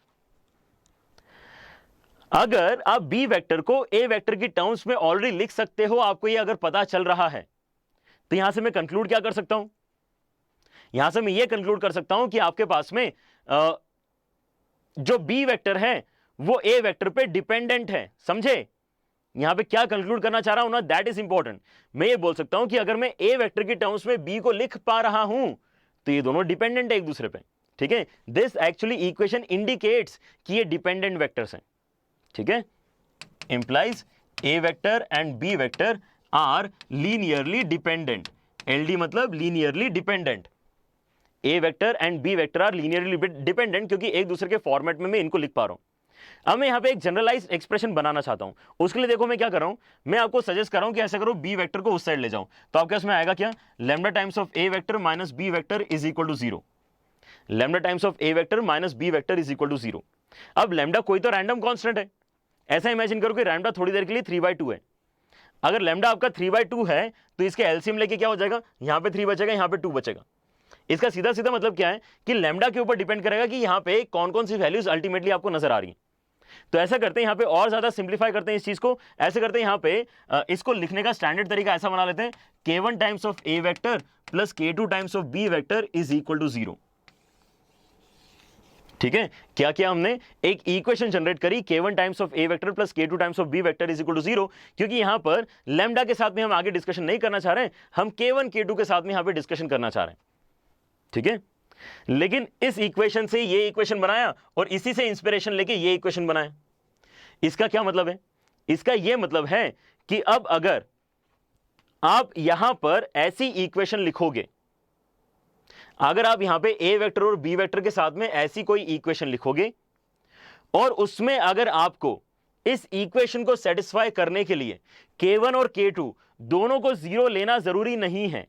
Speaker 1: अगर आप B वेक्टर को A वेक्टर की टर्म्स में ऑलरेडी लिख सकते हो, आपको ये अगर पता चल रहा है, तो यहां से मैं कंक्लूड क्या कर सकता हूं, यहां से मैं ये कंक्लूड कर सकता हूं कि आपके पास में जो B वेक्टर है वो A वेक्टर पे डिपेंडेंट है। समझे? यहां पे क्या कंक्लूड करना चाह रहा हूं ना, दैट इज इंपॉर्टेंट। मैं ये बोल सकता हूं कि अगर मैं A वेक्टर की टर्म्स में B को लिख पा रहा हूं, तो ये दोनों डिपेंडेंट है एक दूसरे पे। ठीक है, दिस एक्चुअली इक्वेशन इंडिकेट्स कि ये डिपेंडेंट वेक्टर्स हैं। ठीक है, implies A vector and B vector are linearly dependent. LD मतलब linearly dependent. A vector and B vector are linearly dependent, क्योंकि एक दूसरे के फॉर्मेट में मैं इनको लिख पा रहा हूं। अब मैं यहां पे एक जनरलाइज्ड एक्सप्रेशन बनाना चाहता हूं। उसके लिए देखो मैं क्या कर रहा हूं, मैं आपको सजेस्ट कर रहा हूं कि ऐसा करो, B वेक्टर को उस साइड ले जाओ, तो आपके उसमें आएगा क्या, lambda times of A vector minus B vector is equal to 0। Lambda times of A vector minus B vector is equal to 0। अब लैम्डा कोई तो रैंडम कांस्टेंट है। ऐसा इमेजिन करो कि लैम्डा थोड़ी देर के लिए 3/2 है। अगर लैम्डा आपका 3/2 है तो इसके एलसीएम लेके क्या हो जाएगा, यहां पे 3 बचेगा, यहां पे 2 बचेगा। इसका सीधा सीधा मतलब क्या है कि लैम्डा के ऊपर डिपेंड करेगा कि यहां पे कौन कौन सी वैल्यूज अल्टीमेटली आपको नजर आ रही हैं। तो ऐसा करते हैं, यहां पे और ज्यादा सिंप्लीफाई करते हैं इस चीज को। ऐसे करते हैं, यहां पे इसको लिखने का स्टैंडर्ड तरीका ऐसा बना लेते हैं, K1 times of A vector plus K2 times of B vector is equal to 0। ठीक है, क्या किया हमने, एक इक्वेशन जनरेट करी, K1 times of A vector plus K2 times of B vector is equal to 0। क्योंकि यहां पर लैम्डा के साथ में हम आगे डिस्कशन नहीं करना चाह रहे हैं, हम K1 K2 के साथ में यहां पे डिस्कशन करना चाह रहे हैं। ठीक है, लेकिन इस इक्वेशन से ये इक्वेशन बनाया और इसी से इंस्पिरेशन लेके ये इक्वेशन बनाया। इसका क्या मतलब है, इसका यह मतलब है कि अब अगर आप यहां पर ऐसी इक्वेशन लिखोगे, अगर आप यहां पे A वेक्टर और B वेक्टर के साथ में ऐसी कोई इक्वेशन लिखोगे और उसमें अगर आपको इस इक्वेशन को सेटिस्फाई करने के लिए K1 और K2 दोनों को 0 लेना जरूरी नहीं है,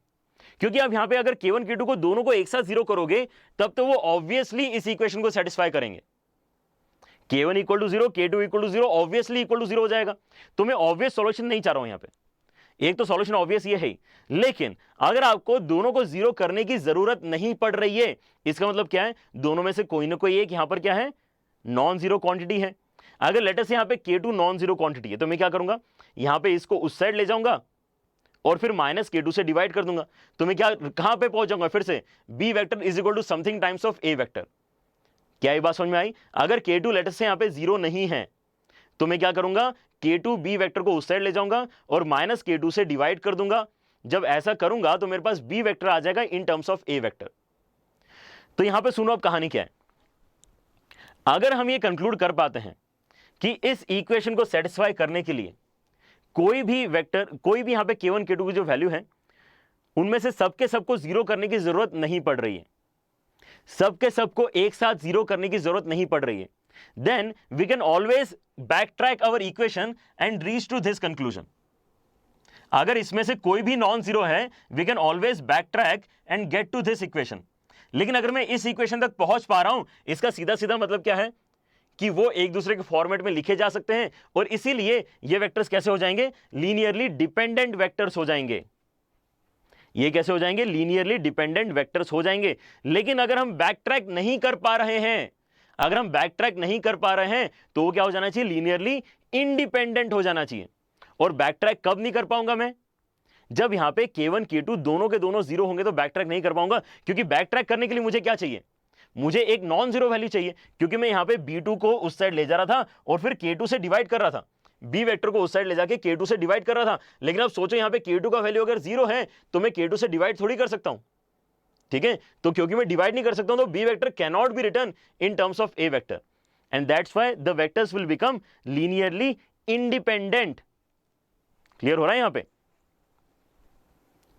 Speaker 1: क्योंकि आप यहां पे अगर K1 K2 को दोनों को एक साथ 0 करोगे तब तो वो ऑब्वियसली इस इक्वेशन को सेटिस्फाई करेंगे। K1 equal to 0, K2 equal to 0 obviously equal to 0 हो जाएगा। तो मैं ऑब्वियस सॉल्यूशन नहीं चाह रहा हूं यहां पे, एक तो सॉल्यूशन ऑब्वियस ये है ही, लेकिन अगर आपको दोनों को 0 करने की जरूरत नहीं पड़ रही है, इसका मतलब क्या है, दोनों में से कोई ना कोई एक यहां पर क्या है, नॉन जीरो क्वांटिटी है। अगर लेटस यहां पे K2 नॉन जीरो क्वांटिटी है, तो मैं क्या करूंगा, यहां पे इसको उस साइड ले जाऊंगा और फिर माइनस K2 से डिवाइड कर दूंगा। तो मैं क्या कहां पे पहुंच जाऊंगा, फिर से B vector is equal to something times of A vector. क्या ये बात समझ में आई? अगर K2 लेटस से यहां पे 0 नहीं है, तो मैं क्या करूंगा, K2 B वेक्टर को उस साइड ले जाऊंगा और माइनस K2 से डिवाइड कर दूंगा। जब ऐसा करूंगा तो मेरे पास B वेक्टर आ जाएगा इन टर्म्स ऑफ A वेक्टर। तो यहां पे सुनो अब कहानी क्या है। अगर हम ये कंक्लूड कर पाते हैं कि इस इक्वेशन को सेटिस्फाई करने के लिए कोई भी वेक्टर, कोई भी यहां पे K1 K2 की जो वैल्यू है, उनमें से सबके सबको 0 करने की जरूरत नहीं पड़ रही है, सबके सबको एक साथ 0 करने की जरूरत नहीं पड़ रही है, then we can always backtrack our equation and reach to this conclusion. अगर इसमें से कोई भी नॉन जीरो है, we can always backtrack and get to this equation. लेकिन अगर मैं इस इक्वेशन तक पहुंच पा रहा हूं, इसका सीधा सीधा मतलब क्या है कि वो एक दूसरे के फॉर्मेट में लिखे जा सकते हैं, और इसीलिए ये वेक्टर्स कैसे हो जाएंगे, लीनियरली डिपेंडेंट वेक्टर्स हो जाएंगे। ये कैसे हो जाएंगे, लीनियरली डिपेंडेंट वेक्टर्स हो जाएंगे। लेकिन अगर हम बैक ट्रैक नहीं कर पा रहे हैं, अगर हम बैक ट्रैक नहीं कर पा रहे हैं, तो वो क्या हो जाना चाहिए, लीनियरली इंडिपेंडेंट हो जाना चाहिए। और बैक ट्रैक कब नहीं कर पाऊंगा मैं, जब यहां पे K1 K2 दोनों के दोनों जीरो होंगे तो बैक ट्रैक नहीं कर पाऊंगा। क्योंकि बैक ट्रैक करने के लिए मुझे क्या चाहिए, मुझे एक नॉन जीरो वैल्यू चाहिए, क्योंकि मैं यहां पे B2 को उस साइड ले जा रहा था और फिर K2 से डिवाइड कर रहा था, बी वेक्टर को उस साइड ले जाके K2 से डिवाइड कर रहा था। लेकिन अब सोचो यहां पे K2 का वैल्यू अगर जीरो है तो मैं K2 से डिवाइड थोड़ी कर सकता हूं, ठीक है। तो क्योंकि मैं डिवाइड नहीं कर सकता हूं, तो B vector can not be written in terms of A vector, and that's why the vectors will become linearly independent. Clear हो रहा है यहां पे,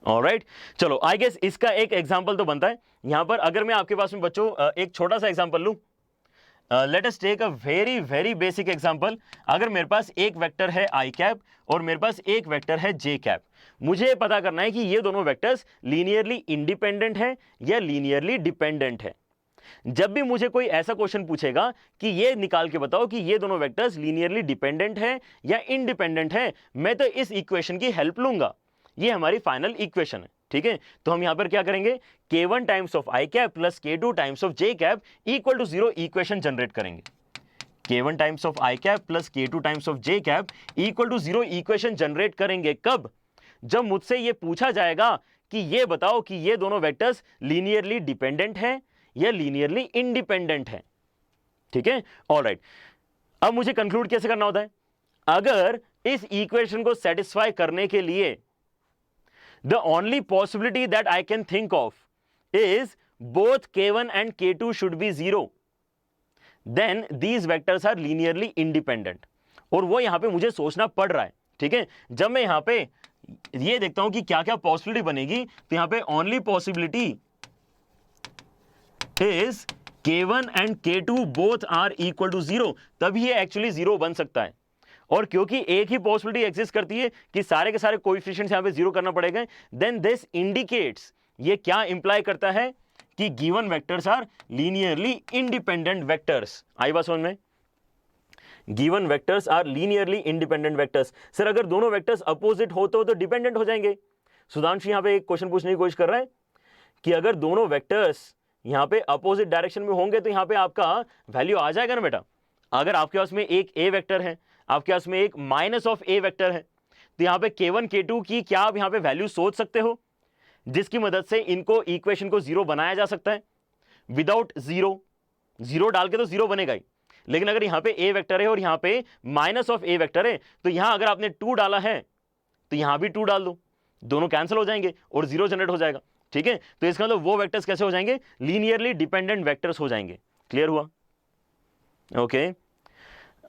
Speaker 1: ऑलराइट। चलो आई गेस इसका एक एग्जांपल तो बनता है यहां पर। अगर मैं आपके पास में बच्चों एक छोटा सा एग्जांपल लूं, let us take a very very basic example. अगर मेरे पास एक वेक्टर है आई कैप और मेरे पास एक वेक्टर है जे कैप, मुझे पता करना है कि ये दोनों वेक्टर्स लीनियरली इंडिपेंडेंट है या लीनियरली डिपेंडेंट है। जब भी मुझे कोई ऐसा क्वेश्चन पूछेगा कि ये निकाल के बताओ कि ये दोनों वेक्टर्स लीनियरली डिपेंडेंट है या इंडिपेंडेंट है, मैं तो इस इक्वेशन की हेल्प लूंगा। ये हमारी फाइनल इक्वेशन है, ठीक है। तो हम यहां पर क्या करेंगे, K1 times of I cap plus K2 times of J cap equal to 0 equation generate करेंगे। K1 times of I cap plus K2 times of J cap equal to 0 equation generate करेंगे। कब, जब मुझसे ये पूछा जाएगा कि ये बताओ कि ये दोनों वेक्टर्स लीनियरली डिपेंडेंट है या लीनियरली इंडिपेंडेंट है, ठीक है। ऑलराइट, अब मुझे कंक्लूड कैसे करना होता है, अगर इस इक्वेशन को सेटिस्फाई करने के लिए the only possibility that I can think of is both K1 and K2 should be 0, then these vectors are linearly independent। और वो यहां पे मुझे सोचना पड़ रहा है, ठीक है। जब मैं यहां पे ये देखता हूं कि क्या क्या पॉसिबिलिटी बनेगी, तो यहां पे only possibility is K1 and K2 both are equal to 0, तभी ये एक्चुअली 0 बन सकता है। और क्योंकि एक ही पॉसिबिलिटी एग्जिस्ट करती है कि सारे के सारे कोएफिशिएंट्स यहां पे 0 करना पड़ेगा, देन दिस इंडिकेट्स, ये क्या इंप्लाई करता है कि given vectors are linearly independent vectors. आई बात समझ में, given vectors are linearly independent vectors. Sir अगर दोनों वेक्टर्स अपोजिट हो तो डिपेंडेंट हो जाएंगे। सुधांशु यहां पे एक क्वेश्चन पूछने की कोशिश कर रहा है कि अगर दोनों वेक्टर्स यहां पे अपोजिट डायरेक्शन में होंगे तो यहां पे आपका वैल्यू आ जाएगा ना बेटा। अगर आपके पास में एक ए वेक्टर है, आपके पास में एक माइनस ऑफ ए वेक्टर है, तो यहां पे K1 K2 की क्या आप यहां पे वैल्यू सोच सकते हो जिसकी मदद से इनको इक्वेशन को 0 बनाया जा सकता है। विदाउट जीरो डाल के तो 0 बनेगा ही, लेकिन अगर यहां पे ए वेक्टर है और यहां पे माइनस ऑफ ए वेक्टर है, तो यहां अगर आपने 2 डाला है तो यहां भी 2 डाल दो, दोनों कैंसिल हो जाएंगे और 0 जनरेट हो जाएगा, ठीक है। तो इसका मतलब वो वेक्टर्स कैसे हो जाएंगे, लीनियरली डिपेंडेंट वेक्टर्स हो जाएंगे। क्लियर हुआ, okay.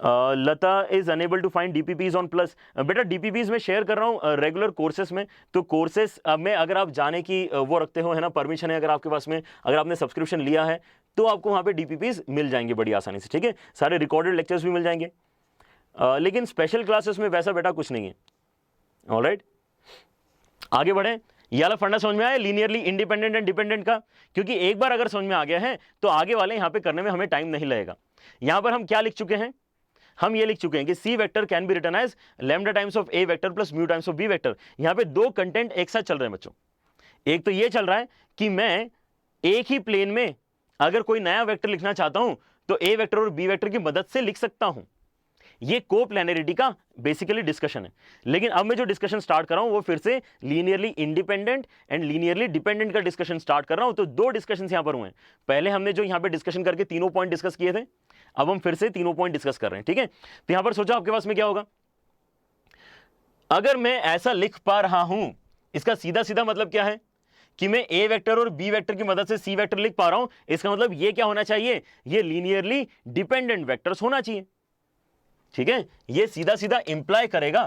Speaker 1: Lata is unable to find DPPs on plus. बेटा डीपीपीज में शेयर कर रहा हूँ रेगुलर कोर्सेज में, तो कोर्सेज में अगर आप जाने की वो रखते हो, है ना, परमिशन है अगर आपके पास में, अगर आपने सब्सक्रिप्शन लिया है तो आपको वहाँ पे डीपीपीज मिल जाएंगे बड़ी आसानी से, ठीक है। सारे रिकॉर्डेड लेक्चर्स भी मिल जाएंगे, लेकिन स्पेशल क्लासेस में वैसा बेटा कुछ नहीं है। ऑलराइट, आगे बढ़े। ये वाला फंडा समझ में आया लीनियरली इंडिपेंडेंट एंड डिपेंडेंट का, क्योंकि एक बार अगर समझ में आ गया है तो आगे वाले यहाँ पे करने में हमें टाइम नहीं लगेगा। यहाँ पर हम क्या लिख चुके हैं, हम ये लिख चुके हैं कि C vector can be written as lambda times of A vector plus mu times of B vector. यहां पे 2 कंटेंट एक साथ चल रहे हैं बच्चों। एक तो ये चल रहा है कि मैं एक ही प्लेन में अगर कोई नया वेक्टर लिखना चाहता हूं तो ए वेक्टर और बी वेक्टर की मदद से लिख सकता हूं। ये कोप्लैनरिटी का बेसिकली डिस्कशन है, लेकिन अब मैं जो डिस्कशन स्टार्ट कर रहा हूं वो फिर से linearly independent and linearly dependent का डिस्कशन स्टार्ट कर रहा हूं। तो 2 डिस्कशंस यहां पर हुए हैं। पहले हमने जो यहां पे डिस्कशन करके 3 पॉइंट डिस्कस किए थे, अब हम फिर से 3 पॉइंट डिस्कस कर रहे हैं, ठीक है। तो यहां पर सोचो आपके पास में क्या होगा, अगर मैं ऐसा लिख पा रहा हूं, इसका सीधा सीधा मतलब क्या है कि मैं ए वेक्टर और बी वेक्टर की मदद से सी वेक्टर लिख पा रहा हूं। इसका मतलब ये क्या होना चाहिए, ये लीनियरली डिपेंडेंट वेक्टर्स होना चाहिए, ठीक है। ये सीधा सीधा इंप्लाई करेगा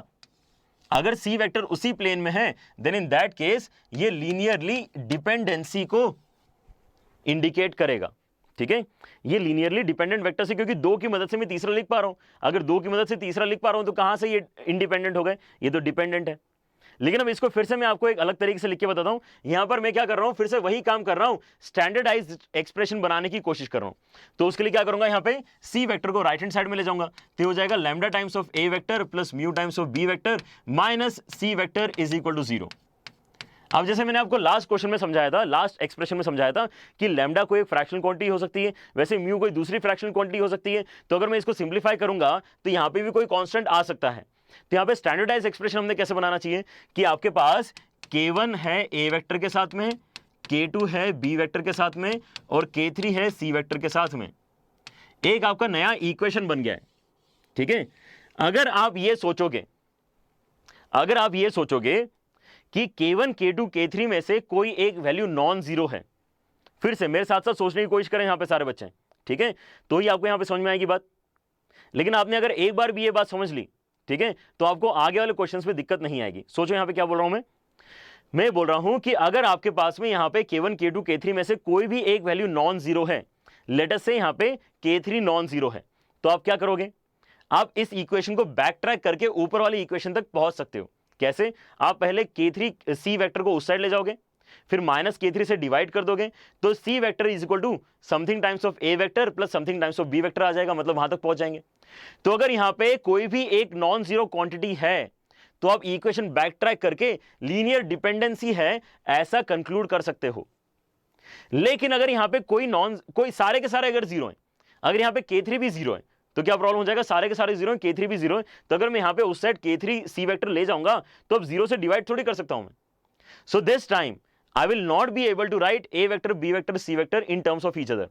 Speaker 1: अगर सी वेक्टर उसी प्लेन में है, देन इन दैट केस ये लीनियरली डिपेंडेंसी को इंडिकेट करेगा, ठीक है। ये लीनियरली डिपेंडेंट वेक्टर से, क्योंकि 2 की मदद से मैं तीसरा लिख पा रहा हूं। अगर 2 की मदद से तीसरा लिख पा रहा हूं तो कहां से ये इंडिपेंडेंट हो गए, ये तो डिपेंडेंट है। लेकिन अब इसको फिर से मैं आपको एक अलग तरीके से लिख के बताता हूं। यहां पर मैं क्या कर रहा हूं, फिर से वही काम कर रहा हूं, स्टैंडर्डाइज्ड एक्सप्रेशन बनाने की कोशिश कर रहा हूं। तो उसके लिए क्या करूंगा, यहां पे सी वेक्टर को राइट हैंड साइड में ले जाऊंगा, तो हो जाएगा lambda times of A vector plus mu times of B vector minus C vector is equal to 0। अब जैसे मैंने आपको लास्ट क्वेश्चन में समझाया था, लास्ट एक्सप्रेशन में समझाया था कि लैम्डा कोई एक फ्रैक्शनल क्वांटिटी हो सकती है, वैसे म्यू कोई दूसरी फ्रैक्शनल क्वांटिटी हो सकती है। तो अगर मैं इसको सिंप्लीफाई करूंगा तो यहां पे भी कोई कांस्टेंट आ सकता है। तो यहां पे स्टैंडर्डाइज एक्सप्रेशन हमने कैसे बनाना चाहिए कि आपके पास k1 है ए वेक्टर के साथ में, k2 है बी वेक्टर के साथ में और k3 है सी वेक्टर के साथ में। एक आपका नया इक्वेशन बन गया है, ठीक है। अगर आप ये सोचोगे कि k1 k2 k3 में से कोई एक वैल्यू नॉन जीरो है, फिर से मेरे साथ साथ सोचने की कोशिश करें यहां पे सारे बच्चे, ठीक है, तो ही आपको यहां पे समझ में आएगी बात। लेकिन आपने अगर एक बार भी ये बात समझ ली, ठीक है, तो आपको आगे वाले क्वेश्चंस पे दिक्कत नहीं आएगी। सोचो यहां पे क्या बोल रहा हूं मैं बोल रहा हूं कि अगर आपके पास में यहां पे k1 k2 k3 में से कोई भी एक वैल्यू नॉन जीरो है, लेट अस से यहां पे k3 नॉन जीरो है, तो आप क्या करोगे, आप इस इक्वेशन को बैक ट्रैक करके ऊपर वाली इक्वेशन तक पहुंच सकते हो। कैसे, आप पहले k3 सी वेक्टर को उस साइड ले जाओगे, फिर माइनस k3 से डिवाइड कर दोगे, तो C vector is equal to something times of A vector plus something times of B vector आ जाएगा, मतलब वहां तक पहुंच जाएंगे। तो अगर यहां पे कोई भी एक नॉन जीरो क्वांटिटी है तो आप इक्वेशन बैक ट्रैक करके लीनियर डिपेंडेंसी है ऐसा कंक्लूड कर सकते हो। लेकिन अगर यहां पे कोई सारे के सारे अगर जीरो है, अगर यहां पे k3 भी जीरो है तो क्या प्रॉब्लम हो जाएगा, सारे के सारे जीरो है, k3 भी जीरो है, तो अगर मैं यहां पे उस साइड k3 सी वेक्टर ले जाऊंगा तो अब जीरो से डिवाइड थोड़ी कर सकता हूं मैं। So this time I will not be able to write A vector B vector C vector in terms of each other.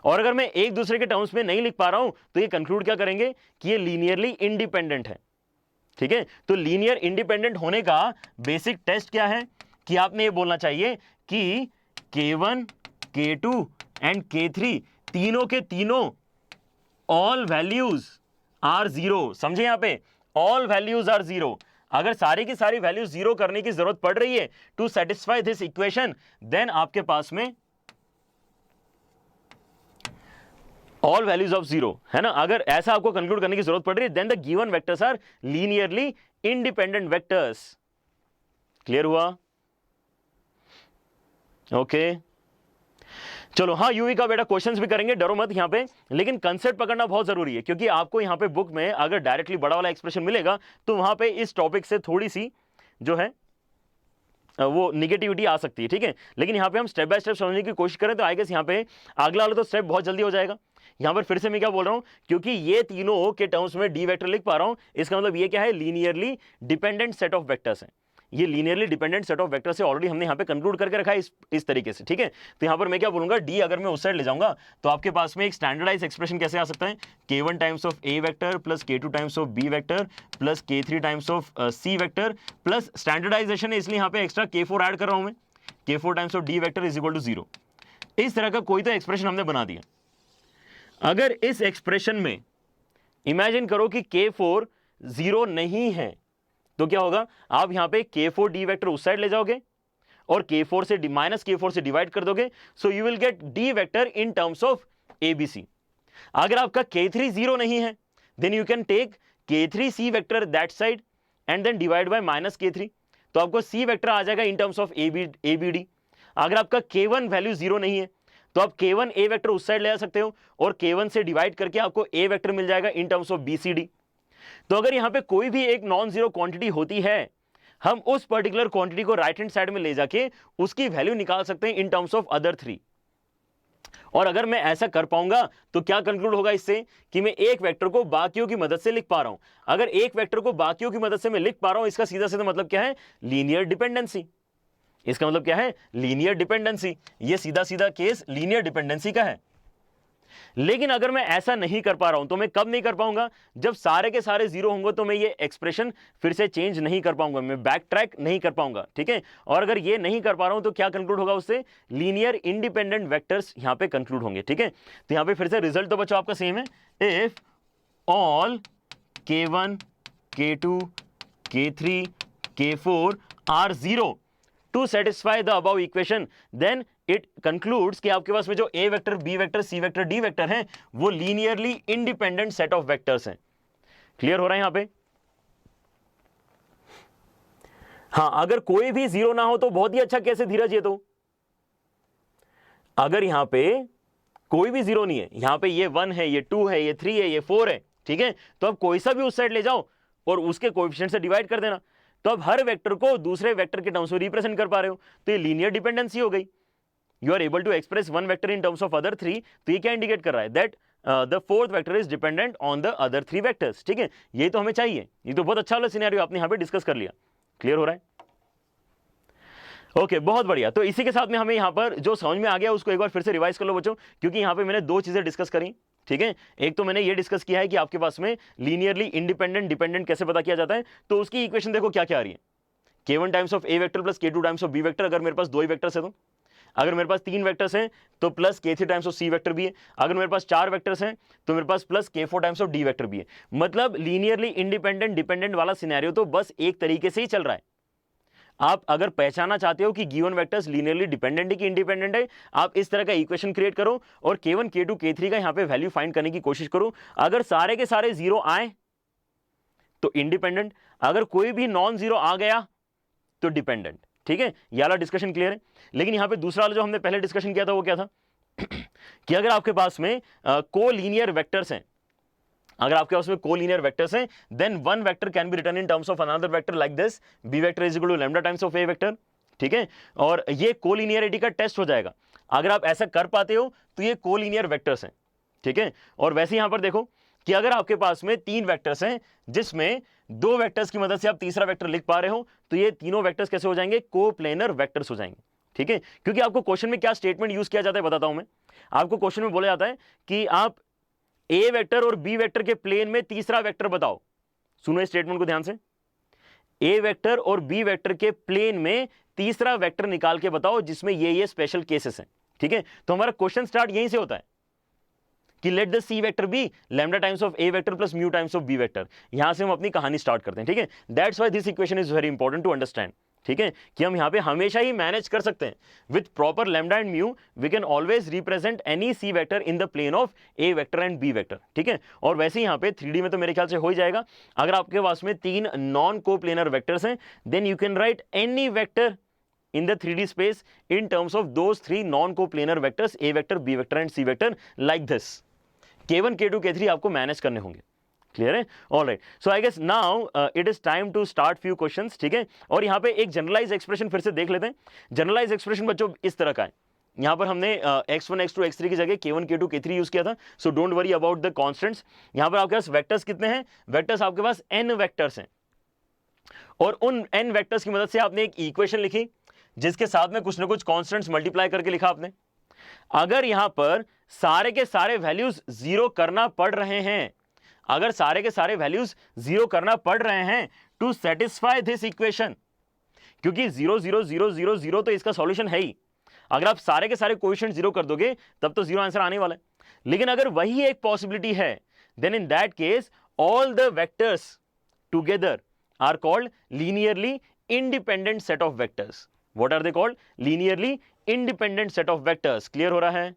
Speaker 1: और अगर मैं एक दूसरे के टर्म्स में नहीं लिख पा रहा हूं तो ये कंक्लूड क्या करेंगे कि ये लीनियरली इंडिपेंडेंट है, ठीक है। तो लीनियर इंडिपेंडेंट होने का बेसिक टेस्ट क्या है कि आपने ये बोलना चाहिए कि k1 k2 एंड k3 तीनों के तीनों ऑल वैल्यूज आर जीरो। समझे, यहां पे ऑल वैल्यूज आर जीरो। अगर सारी की सारी वैल्यू जीरो करने की जरूरत पड़ रही है to satisfy this equation, then आपके पास में ऑल वैल्यूज ऑफ जीरो है ना। अगर ऐसा आपको कंक्लूड करने की जरूरत पड़ रही है, then the given vectors are linearly independent vectors. Clear हुआ? ओके चलो, हाँ यूवी का बेटा क्वेश्चंस भी करेंगे, डरो मत यहां पे, लेकिन कंसेप्ट पकड़ना बहुत जरूरी है, क्योंकि आपको यहां पे बुक में अगर डायरेक्टली बड़ा वाला एक्सप्रेशन मिलेगा तो वहां पे इस टॉपिक से थोड़ी सी जो है वो निगेटिविटी आ सकती है, ठीक है। लेकिन यहां पे हम स्टेप बाय स्टेप समझने की कोशिश करें तो आई गेस यहां पे अगला वाला तो स्टेप बहुत जल्दी हो जाएगा। यहां पर फिर से मैं क्या बोल रहा हूं, क्योंकि ये तीनों के टर्म्स में डी वेक्टर लिख पा रहा हूं, इसका मतलब ये क्या है, linearly dependent set of vectors है। ये linearly dependent set of vector से ऑलरेडी हमने यहां पे कंक्लूड करके रखा है इस तरीके से, ठीक है। तो यहां पर मैं क्या बोलूंगा, डी अगर मैं उस साइड ले जाऊंगा तो आपके पास में एक स्टैंडर्डाइज एक्सप्रेशन कैसे आ सकता है, k1 times of A vector plus k2 times of B vector plus k3 times of C vector plus standardization है इसलिए यहां पे एक्स्ट्रा k4 ऐड कर रहा हूं मैं, k4 times of D vector is equal to 0। इस तरह का कोई तो एक्सप्रेशन हमने बना दिया। अगर इस एक्सप्रेशन में इमेजिन करो कि k4 0 नहीं है तो क्या होगा, आप यहां पे k4 डी वेक्टर उस साइड ले जाओगे और k4 से माइनस k4 से डिवाइड कर दोगे, so you will get D vector in terms of abc। अगर आपका k3 0 नहीं है then you can take k3 C vector that side and then divide by minus k3, तो आपको सी वेक्टर आ जाएगा इन टर्म्स ऑफ abd। अगर आपका k1 वैल्यू 0 नहीं है तो आप k1 ए वेक्टर उस साइड ले जा सकते हो और k1 से डिवाइड करके आपको ए वेक्टर मिल जाएगा इन टर्म्स ऑफ bcd। तो अगर यहां पे कोई भी एक नॉन जीरो क्वांटिटी होती है, हम उस पर्टिकुलर क्वांटिटी को राइट हैंड साइड में ले जाके उसकी वैल्यू निकाल सकते हैं इन टर्म्स ऑफ अदर थ्री। और अगर मैं ऐसा कर पाऊंगा तो क्या कंक्लूड होगा इससे कि मैं एक वेक्टर को बाकियों की मदद से लिख पा रहा हूं। अगर एक वेक्टर को बाकियों की मदद से मैं लिख पा रहा हूं, इसका सीधा सीधा मतलब क्या है, लीनियर डिपेंडेंसी। इसका मतलब क्या है, लीनियर डिपेंडेंसी। यह सीधा सीधा केस लीनियर डिपेंडेंसी का है। लेकिन अगर मैं ऐसा नहीं कर पा रहा हूं तो मैं कब नहीं कर पाऊंगा, जब सारे के सारे जीरो होंगे तो मैं ये एक्सप्रेशन फिर से चेंज नहीं कर पाऊंगा, मैं बैक ट्रैक नहीं कर पाऊंगा, ठीक है। और अगर ये नहीं कर पा रहा हूं तो क्या कंक्लूड होगा, उससे लीनियर इंडिपेंडेंट वेक्टर्स यहां पे कंक्लूड होंगे, ठीक है। तो यहां पे फिर से रिजल्ट तो बच्चों आपका सेम है, if all k1 k2 k3 k4 are zero to satisfy the above equation, then it concludes कि आपके पास में जो A vector B vector C vector D vector हैं वो linearly independent set of vectors हैं। क्लियर हो रहा है यहां पे? हाँ, अगर कोई भी जीरो ना हो तो बहुत ही अच्छा कैसे धीरज, ये तो अगर यहां पे कोई भी जीरो नहीं है, यहां पे ये 1 है, ये 2 है, ये 3 है, ये 4 है, ठीक है, तो अब कोई सा भी उस साइड ले जाओ और उसके कोएफिशिएंट से डिवाइड कर देना, तो अब हर वेक्टर को दूसरे वेक्टर के टर्म्स में रिप्रेजेंट कर पा रहे हो, तो ये लीनियर डिपेंडेंसी हो गई। You are able to express one vector in terms of other 3, तो ये क्या इंडिकेट कर रहा है, that the fourth vector is dependent on the other 3 vectors. ठीक है, ये तो हमें चाहिए, ये तो बहुत अच्छा वाला सिनेरियो आपने यहां पे डिस्कस कर लिया। क्लियर हो रहा है? ओके, बहुत बढ़िया। तो इसी के साथ में हमें यहां पर जो समझ में आ गया उसको एक बार फिर से रिवाइज कर लो बच्चों, क्योंकि यहां पे मैंने दो चीजें डिस्कस करी। ठीक है, एक तो मैंने ये डिस्कस किया है कि आपके पास में लीनियरली इंडिपेंडेंट डिपेंडेंट कैसे पता किया जाता है, तो उसकी इक्वेशन देखो क्या क्या आ रही है, k1 times of a vector plus k2 times of b vector. अगर मेरे पास दो ही वेक्टर्स है तो, अगर मेरे पास 3 वेक्टर्स हैं तो plus k3 times of c vector भी है, अगर मेरे पास 4 वेक्टर्स हैं तो मेरे पास plus k4 times of d vector भी है। मतलब लीनियरली इंडिपेंडेंट डिपेंडेंट वाला सिनेरियो तो बस एक तरीके से ही चल रहा है। आप अगर पहचाना चाहते हो कि गिवन वेक्टर्स लीनियरली डिपेंडेंट है कि इंडिपेंडेंट है, आप इस तरह का इक्वेशन क्रिएट करो और k1 k2 k3 का यहां पे वैल्यू फाइंड करने की कोशिश करो। अगर सारे के सारे जीरो आए तो इंडिपेंडेंट, अगर कोई भी नॉन जीरो आ गया तो डिपेंडेंट। ठीक है, ये वाला डिस्कशन क्लियर है। लेकिन यहां पे दूसरा वाला जो हमने पहले डिस्कशन किया था वो क्या था कि अगर आपके पास में कोलीनियर वेक्टर्स हैं, अगर आपके पास में कोलीनियर वेक्टर्स हैं, then one vector can be written in terms of another vector like this, B vector is equal to lambda times of A vector. ठीक है, और ये कोलीनियरिटी का टेस्ट हो जाएगा। अगर आप ऐसा कर पाते हो तो ये कोलीनियर वेक्टर्स हैं। ठीक है, और वैसे यहां पर देखो कि अगर आपके पास में 3 वेक्टर्स हैं जिसमें 2 वेक्टर्स की मदद से आप तीसरा वेक्टर लिख पा रहे हो, तो ये तीनों वेक्टर्स कैसे हो जाएंगे, कोप्लेनर वेक्टर्स हो जाएंगे। ठीक है, क्योंकि आपको क्वेश्चन में क्या स्टेटमेंट यूज किया जाता है बताता हूं मैं आपको। क्वेश्चन में बोला जाता है कि आप ए वेक्टर और बी वेक्टर के प्लेन में तीसरा वेक्टर बताओ। सुनो इस स्टेटमेंट को ध्यान से, ए वेक्टर और बी वेक्टर के प्लेन में तीसरा वेक्टर निकाल के बताओ जिसमें ये स्पेशल केसेस हैं। ठीक है, तो हमारा क्वेश्चन स्टार्ट यहीं से होता है कि let the C vector be lambda times of A vector plus mu times of B vector. यहां से हम अपनी कहानी स्टार्ट करते हैं। ठीक है, that's why this equation is very important to understand. ठीक है, कि हम यहां पे हमेशा ही मैनेज कर सकते हैं with proper lambda and mu, we can always represent any C vector in the plane of A vector and B vector. ठीक है, और वैसे ही यहां पे 3D में तो मेरे ख्याल से हो ही जाएगा। अगर आपके पास में 3 नॉन कोप्लेनर वेक्टर्स हैं, then you can write any vector in the 3D space in terms of those 3 non-coplanar vectors a vector, b vector and c vector like this. k1 k2 k3 आपको मैनेज करने होंगे। क्लियर है? All right, so I guess now it is time to start few questions. ठीक है, और यहां पे एक जनरलाइज एक्सप्रेशन फिर से देख लेते हैं। जनरलाइज एक्सप्रेशन बच्चों इस तरह का है, यहां पर हमने x1 x2 x3 की जगह k1 k2 k3 यूज किया था। So don't worry about the constants. यहां पर आपके पास वेक्टर्स कितने हैं, वेक्टर्स आपके पास n वेक्टर्स हैं, और उन n वेक्टर्स की मदद से आपने एक इक्वेशन लिखी जिसके साथ में कुछ ना कुछ कांस्टेंट्स मल्टीप्लाई करके लिखा आपने। अगर यहां पर सारे के सारे वैल्यूज जीरो करना पड़ रहे हैं, अगर सारे के सारे वैल्यूज जीरो करना पड़ रहे हैं टू सेटिस्फाई दिस इक्वेशन, क्योंकि 0 0 0 0 0 तो इसका सॉल्यूशन है ही। अगर आप सारे के सारे कोएफिशिएंट जीरो कर दोगे तब तो जीरो आंसर आने वाला है। लेकिन अगर वही एक पॉसिबिलिटी है, then in that case all the vectors together are called linearly independent set of vectors. What are they called? Linearly independent set of vectors. Clear हो रहा है?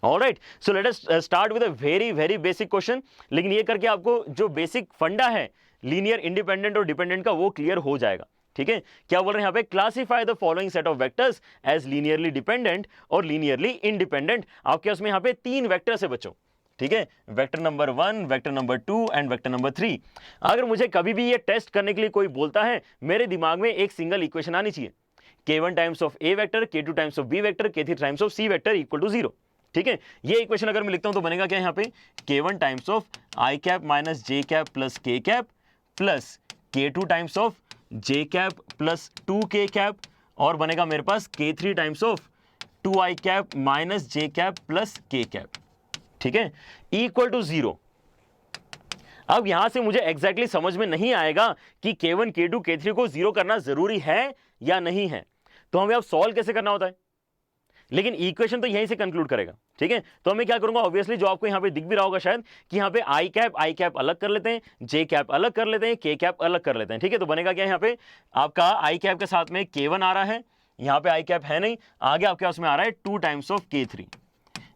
Speaker 1: All right. So let us start with a very basic question. लेकिन ये करके आपको जो बेसिक फंडा है लीनियर इंडिपेंडेंट और डिपेंडेंट का वो क्लियर हो जाएगा। ठीक है, क्या बोल रहे हैं यहाँ पे, classify the following set of vectors as linearly dependent और लीनियरली इंडिपेंडेंट। आपके उसमें यहाँ पे 3 वेक्टर्स है बच्चों। ठीक है, vector number 1, vector number 2 and vector number 3। अगर मुझे कभी भी ये टेस्ट करने के लिए कोई बोलता है, मेरे दिमाग में एक सिंगल इक्वेशन आनी चाहिए, k1 times of a vector, k2 times of b vector, k3 times of c vector equal to 0। ठीक है, ये इक्वेशन अगर मैं लिखता हूं तो बनेगा क्या यहाँ पे, k1 times of i cap minus j cap plus k cap plus k2 times of j cap plus 2k cap, और बनेगा मेरे पास k3 times of 2i cap minus j cap plus k cap. ठीक है, इक्वल टू 0। अब यहां से मुझे एग्जैक्टली समझ में नहीं आएगा कि k1 k2 k3 को 0 करना जरूरी है या नहीं है, तो हमें अब सॉल्व कैसे करना होता है, लेकिन इक्वेशन तो यहीं से कंक्लूड करेगा। ठीक है, तो मैं क्या करूंगा, ऑब्वियसली जो आपको यहां पे दिख भी रहा होगा शायद कि यहां पे आई कैप अलग कर लेते हैं, जे कैप अलग कर लेते हैं, के कैप अलग कर लेते हैं। ठीक है, तो बनेगा क्या, यहां पे आपका आई कैप के साथ में k1 आ रहा है, यहां पे आई कैप है नहीं, आगे आपके पास में आ रहा है 2 टाइम्स ऑफ k3,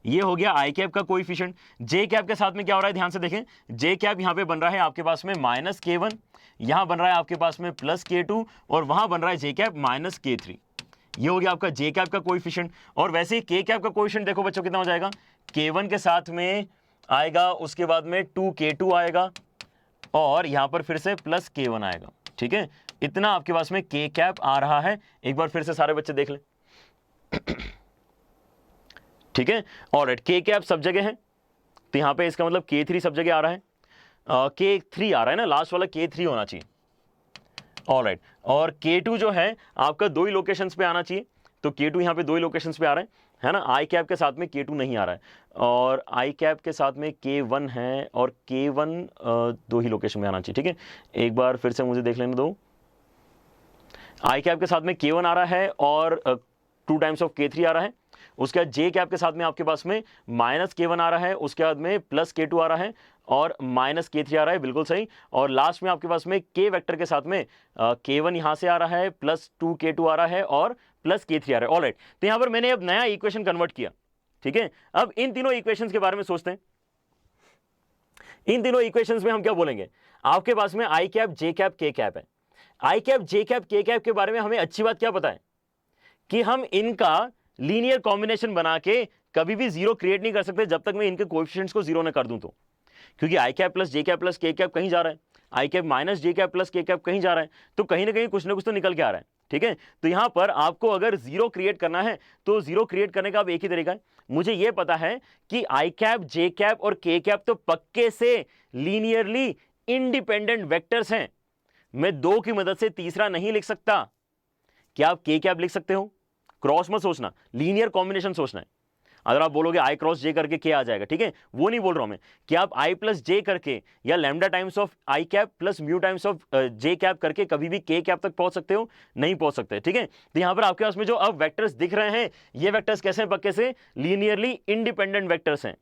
Speaker 1: ये हो गया आई कैप का कोएफिशिएंट। जे कैप के साथ में क्या हो रहा है, ध्यान से देखें, जे कैप यहां पे बन रहा है आपके पास में -k1, यहां बन रहा है आपके पास में +k2 और वहां बन रहा है जे कैप -k3। ये हो गया आपका जे कैप का कोएफिशिएंट। और वैसे ही के कैप का कोएफिशिएंट देखो बच्चों कितना हो जाएगा, k1 के साथ में आएगा, उसके बाद में 2k2 आएगा और यहां पर फिर से +k1 आएगा। ठीक है, इतना आपके पास में के कैप आ रहा है। एक बार फिर से सारे बच्चे देख लें। ठीक है, ऑलराइट, के कैप सब जगह है, तो यहां पे इसका मतलब k3 सब जगह आ रहा है, k3 आ रहा है ना, लास्ट वाला k3 होना चाहिए। ऑलराइट, और k2 जो है आपका दो ही लोकेशंस पे आना चाहिए, तो k2 यहां पे दो ही लोकेशंस पे आ रहा है ना। आई कैप के साथ में k2 नहीं आ रहा है, और आई कैप के साथ में k1 है, और k1 दो ही लोकेशन में आना चाहिए। ठीक है, एक बार फिर से मुझे देख लेने दो। आई कैप के साथ में k1 आ रहा है और 2 टाइम्स ऑफ k3 आ रहा है। उसके बाद जे कैप के साथ में आपके पास में -k1 आ रहा है, उसके बाद में +k2 आ रहा है और -k3 आ रहा है, बिल्कुल सही। और लास्ट में आपके पास में k वेक्टर के साथ में k1 यहां से आ रहा है, +2k2 आ रहा है और +k3 आ रहा है। ऑलराइट, तो यहां पर मैंने अब नया इक्वेशन कन्वर्ट किया। ठीक है, अब इन तीनों इक्वेशंस के बारे में सोचते हैं। इन तीनों इक्वेशंस में हम क्या बोलेंगे, आपके पास में आई कैप, जे कैप, के कैप है। आई कैप, जे कैप, के कैप के बारे में हमें अच्छी बात क्या पता है कि हम इनका लीनियर कॉम्बिनेशन बना के कभी भी जीरो क्रिएट नहीं कर सकते जब तक मैं इनके कोएफिशिएंट्स को जीरो ना कर दूं तो। क्योंकि आई cap plus J cap plus के कैप कहीं जा रहा है, आई कैप माइनस जे कैप प्लस के कैप कहीं जा रहा है, तो कहीं ना कहीं कुछ ना कुछ तो निकल के आ रहा है। ठीक है, तो यहां पर आपको अगर जीरो क्रिएट करना है तो जीरो क्रिएट करने का अब एक ही तरीका है। मुझे यह पता है कि आई कैप, जे कैप और के कैप तो पक्के से लीनियरली इंडिपेंडेंट वेक्टर्स हैं। मैं दो की मदद से तीसरा नहीं लिख सकता। क्या आप के कैप लिख सकते हो? क्रॉस मत सोचना, लीनियर कॉम्बिनेशन सोचना है। अगर आप बोलोगे आई क्रॉस जे करके के आ जाएगा, ठीक है, वो नहीं बोल रहा हूं मैं। कि आप आई प्लस जे करके या lambda times of I cap plus mu times of J cap करके कभी भी के कैप तक पहुंच सकते हो? नहीं पहुंच सकते। ठीक है, तो यहां पर आपके पास में जो अब वेक्टर्स दिख रहे हैं, ये वेक्टर्स कैसे हैं? पक्के से लीनियरली इंडिपेंडेंट वेक्टर्स हैं।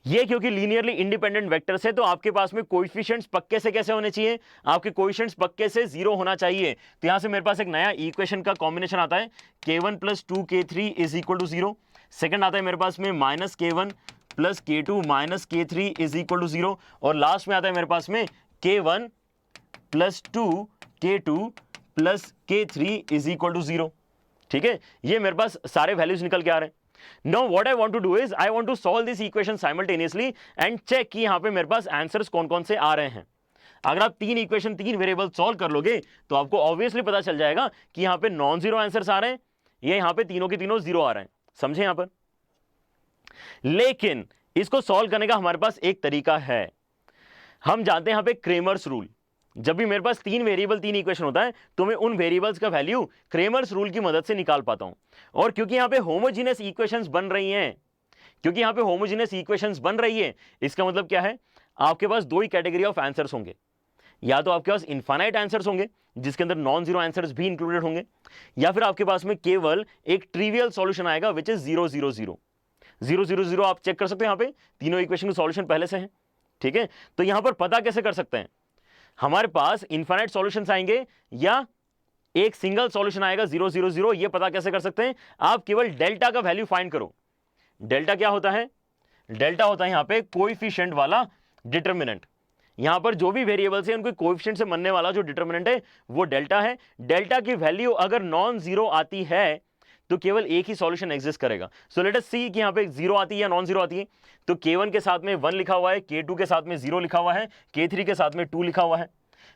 Speaker 1: ये क्योंकि लीनियरली इंडिपेंडेंट वेक्टर्स है तो आपके पास में कोएफिशिएंट्स पक्के से कैसे होने चाहिए? आपके कोएफिशिएंट्स पक्के से जीरो होना चाहिए। तो यहां से मेरे पास एक नया इक्वेशन का कॉम्बिनेशन आता है, k1 plus 2k3 is equal to 0। Second आता है मेरे पास में -k1 plus k2 minus k3 is equal to 0। और लास्ट में आता है मेरे पास में k1 plus 2k2 plus k3 is equal to 0। ठीक है, ये मेरे पास सारे वैल्यूज निकल के आ रहे हैं। Now what I want to do is I want to solve this equation simultaneously and check कि यहां पे मेरे पास आंसर्स कौन कौन से आ रहे हैं। अगर आप तीन इक्वेशन, तीन वेरिएबल सॉल्व कर लोगे तो आपको ऑब्वियसली पता चल जाएगा कि यहां पे नॉन जीरो आंसर्स आ रहे हैं, ये यहां पे तीनों के तीनों जीरो आ रहे हैं। समझे यहां पर? लेकिन इसको सॉल्व करने का हमारे पास एक तरीका है। हम जानते हैं यहां पे क्रेमर्स रूल। जब भी मेरे पास तीन वेरिएबल, तीन इक्वेशन होता है तो मैं उन वेरिएबल्स का वैल्यू क्रेमर्स रूल की मदद से निकाल पाता हूं। और क्योंकि यहां पे होमोजेनियस इक्वेशंस बन रही हैं, क्योंकि यहां पे होमोजेनियस इक्वेशंस बन रही है, इसका मतलब क्या है? आपके पास दो ही कैटेगरी ऑफ आंसर्स होंगे। या तो आपके पास इनफाइनाइट आंसर्स होंगे जिसके अंदर नॉन जीरो आंसर्स भी इंक्लूडेड होंगे, या फिर आपके पास में केवल एक ट्रिवियल सॉल्यूशन आएगा विच इज 0 0 0 0 0 0। आप चेक कर सकते हैं, यहां पे तीनों इक्वेशन के सॉल्यूशन पहले से हैं। ठीक है, तो यहां पर पता कैसे कर सकते हैं? हमारे पास इनफाइनाइट सॉल्यूशंस आएंगे या एक सिंगल सॉल्यूशन आएगा 0 0 0, ये पता कैसे कर सकते हैं? आप केवल डेल्टा का वैल्यू फाइंड करो। डेल्टा क्या होता है? डेल्टा होता है यहां पे कोएफिशिएंट वाला डिटरमिनेंट। यहां पर जो भी वेरिएबल्स हैं उनके कोएफिशिएंट से बनने वाला जो डिटरमिनेंट है वो डेल्टा है। डेल्टा की वैल्यू अगर नॉन जीरो आती है तो केवल एक ही सॉल्यूशन एग्जिस्ट करेगा। सो लेट अस सी कि यहां पे जीरो आती है या नॉन जीरो आती है। तो k1 के साथ में 1 लिखा हुआ है, k2 के साथ में 0 लिखा हुआ है, k3 के साथ में 2 लिखा हुआ है,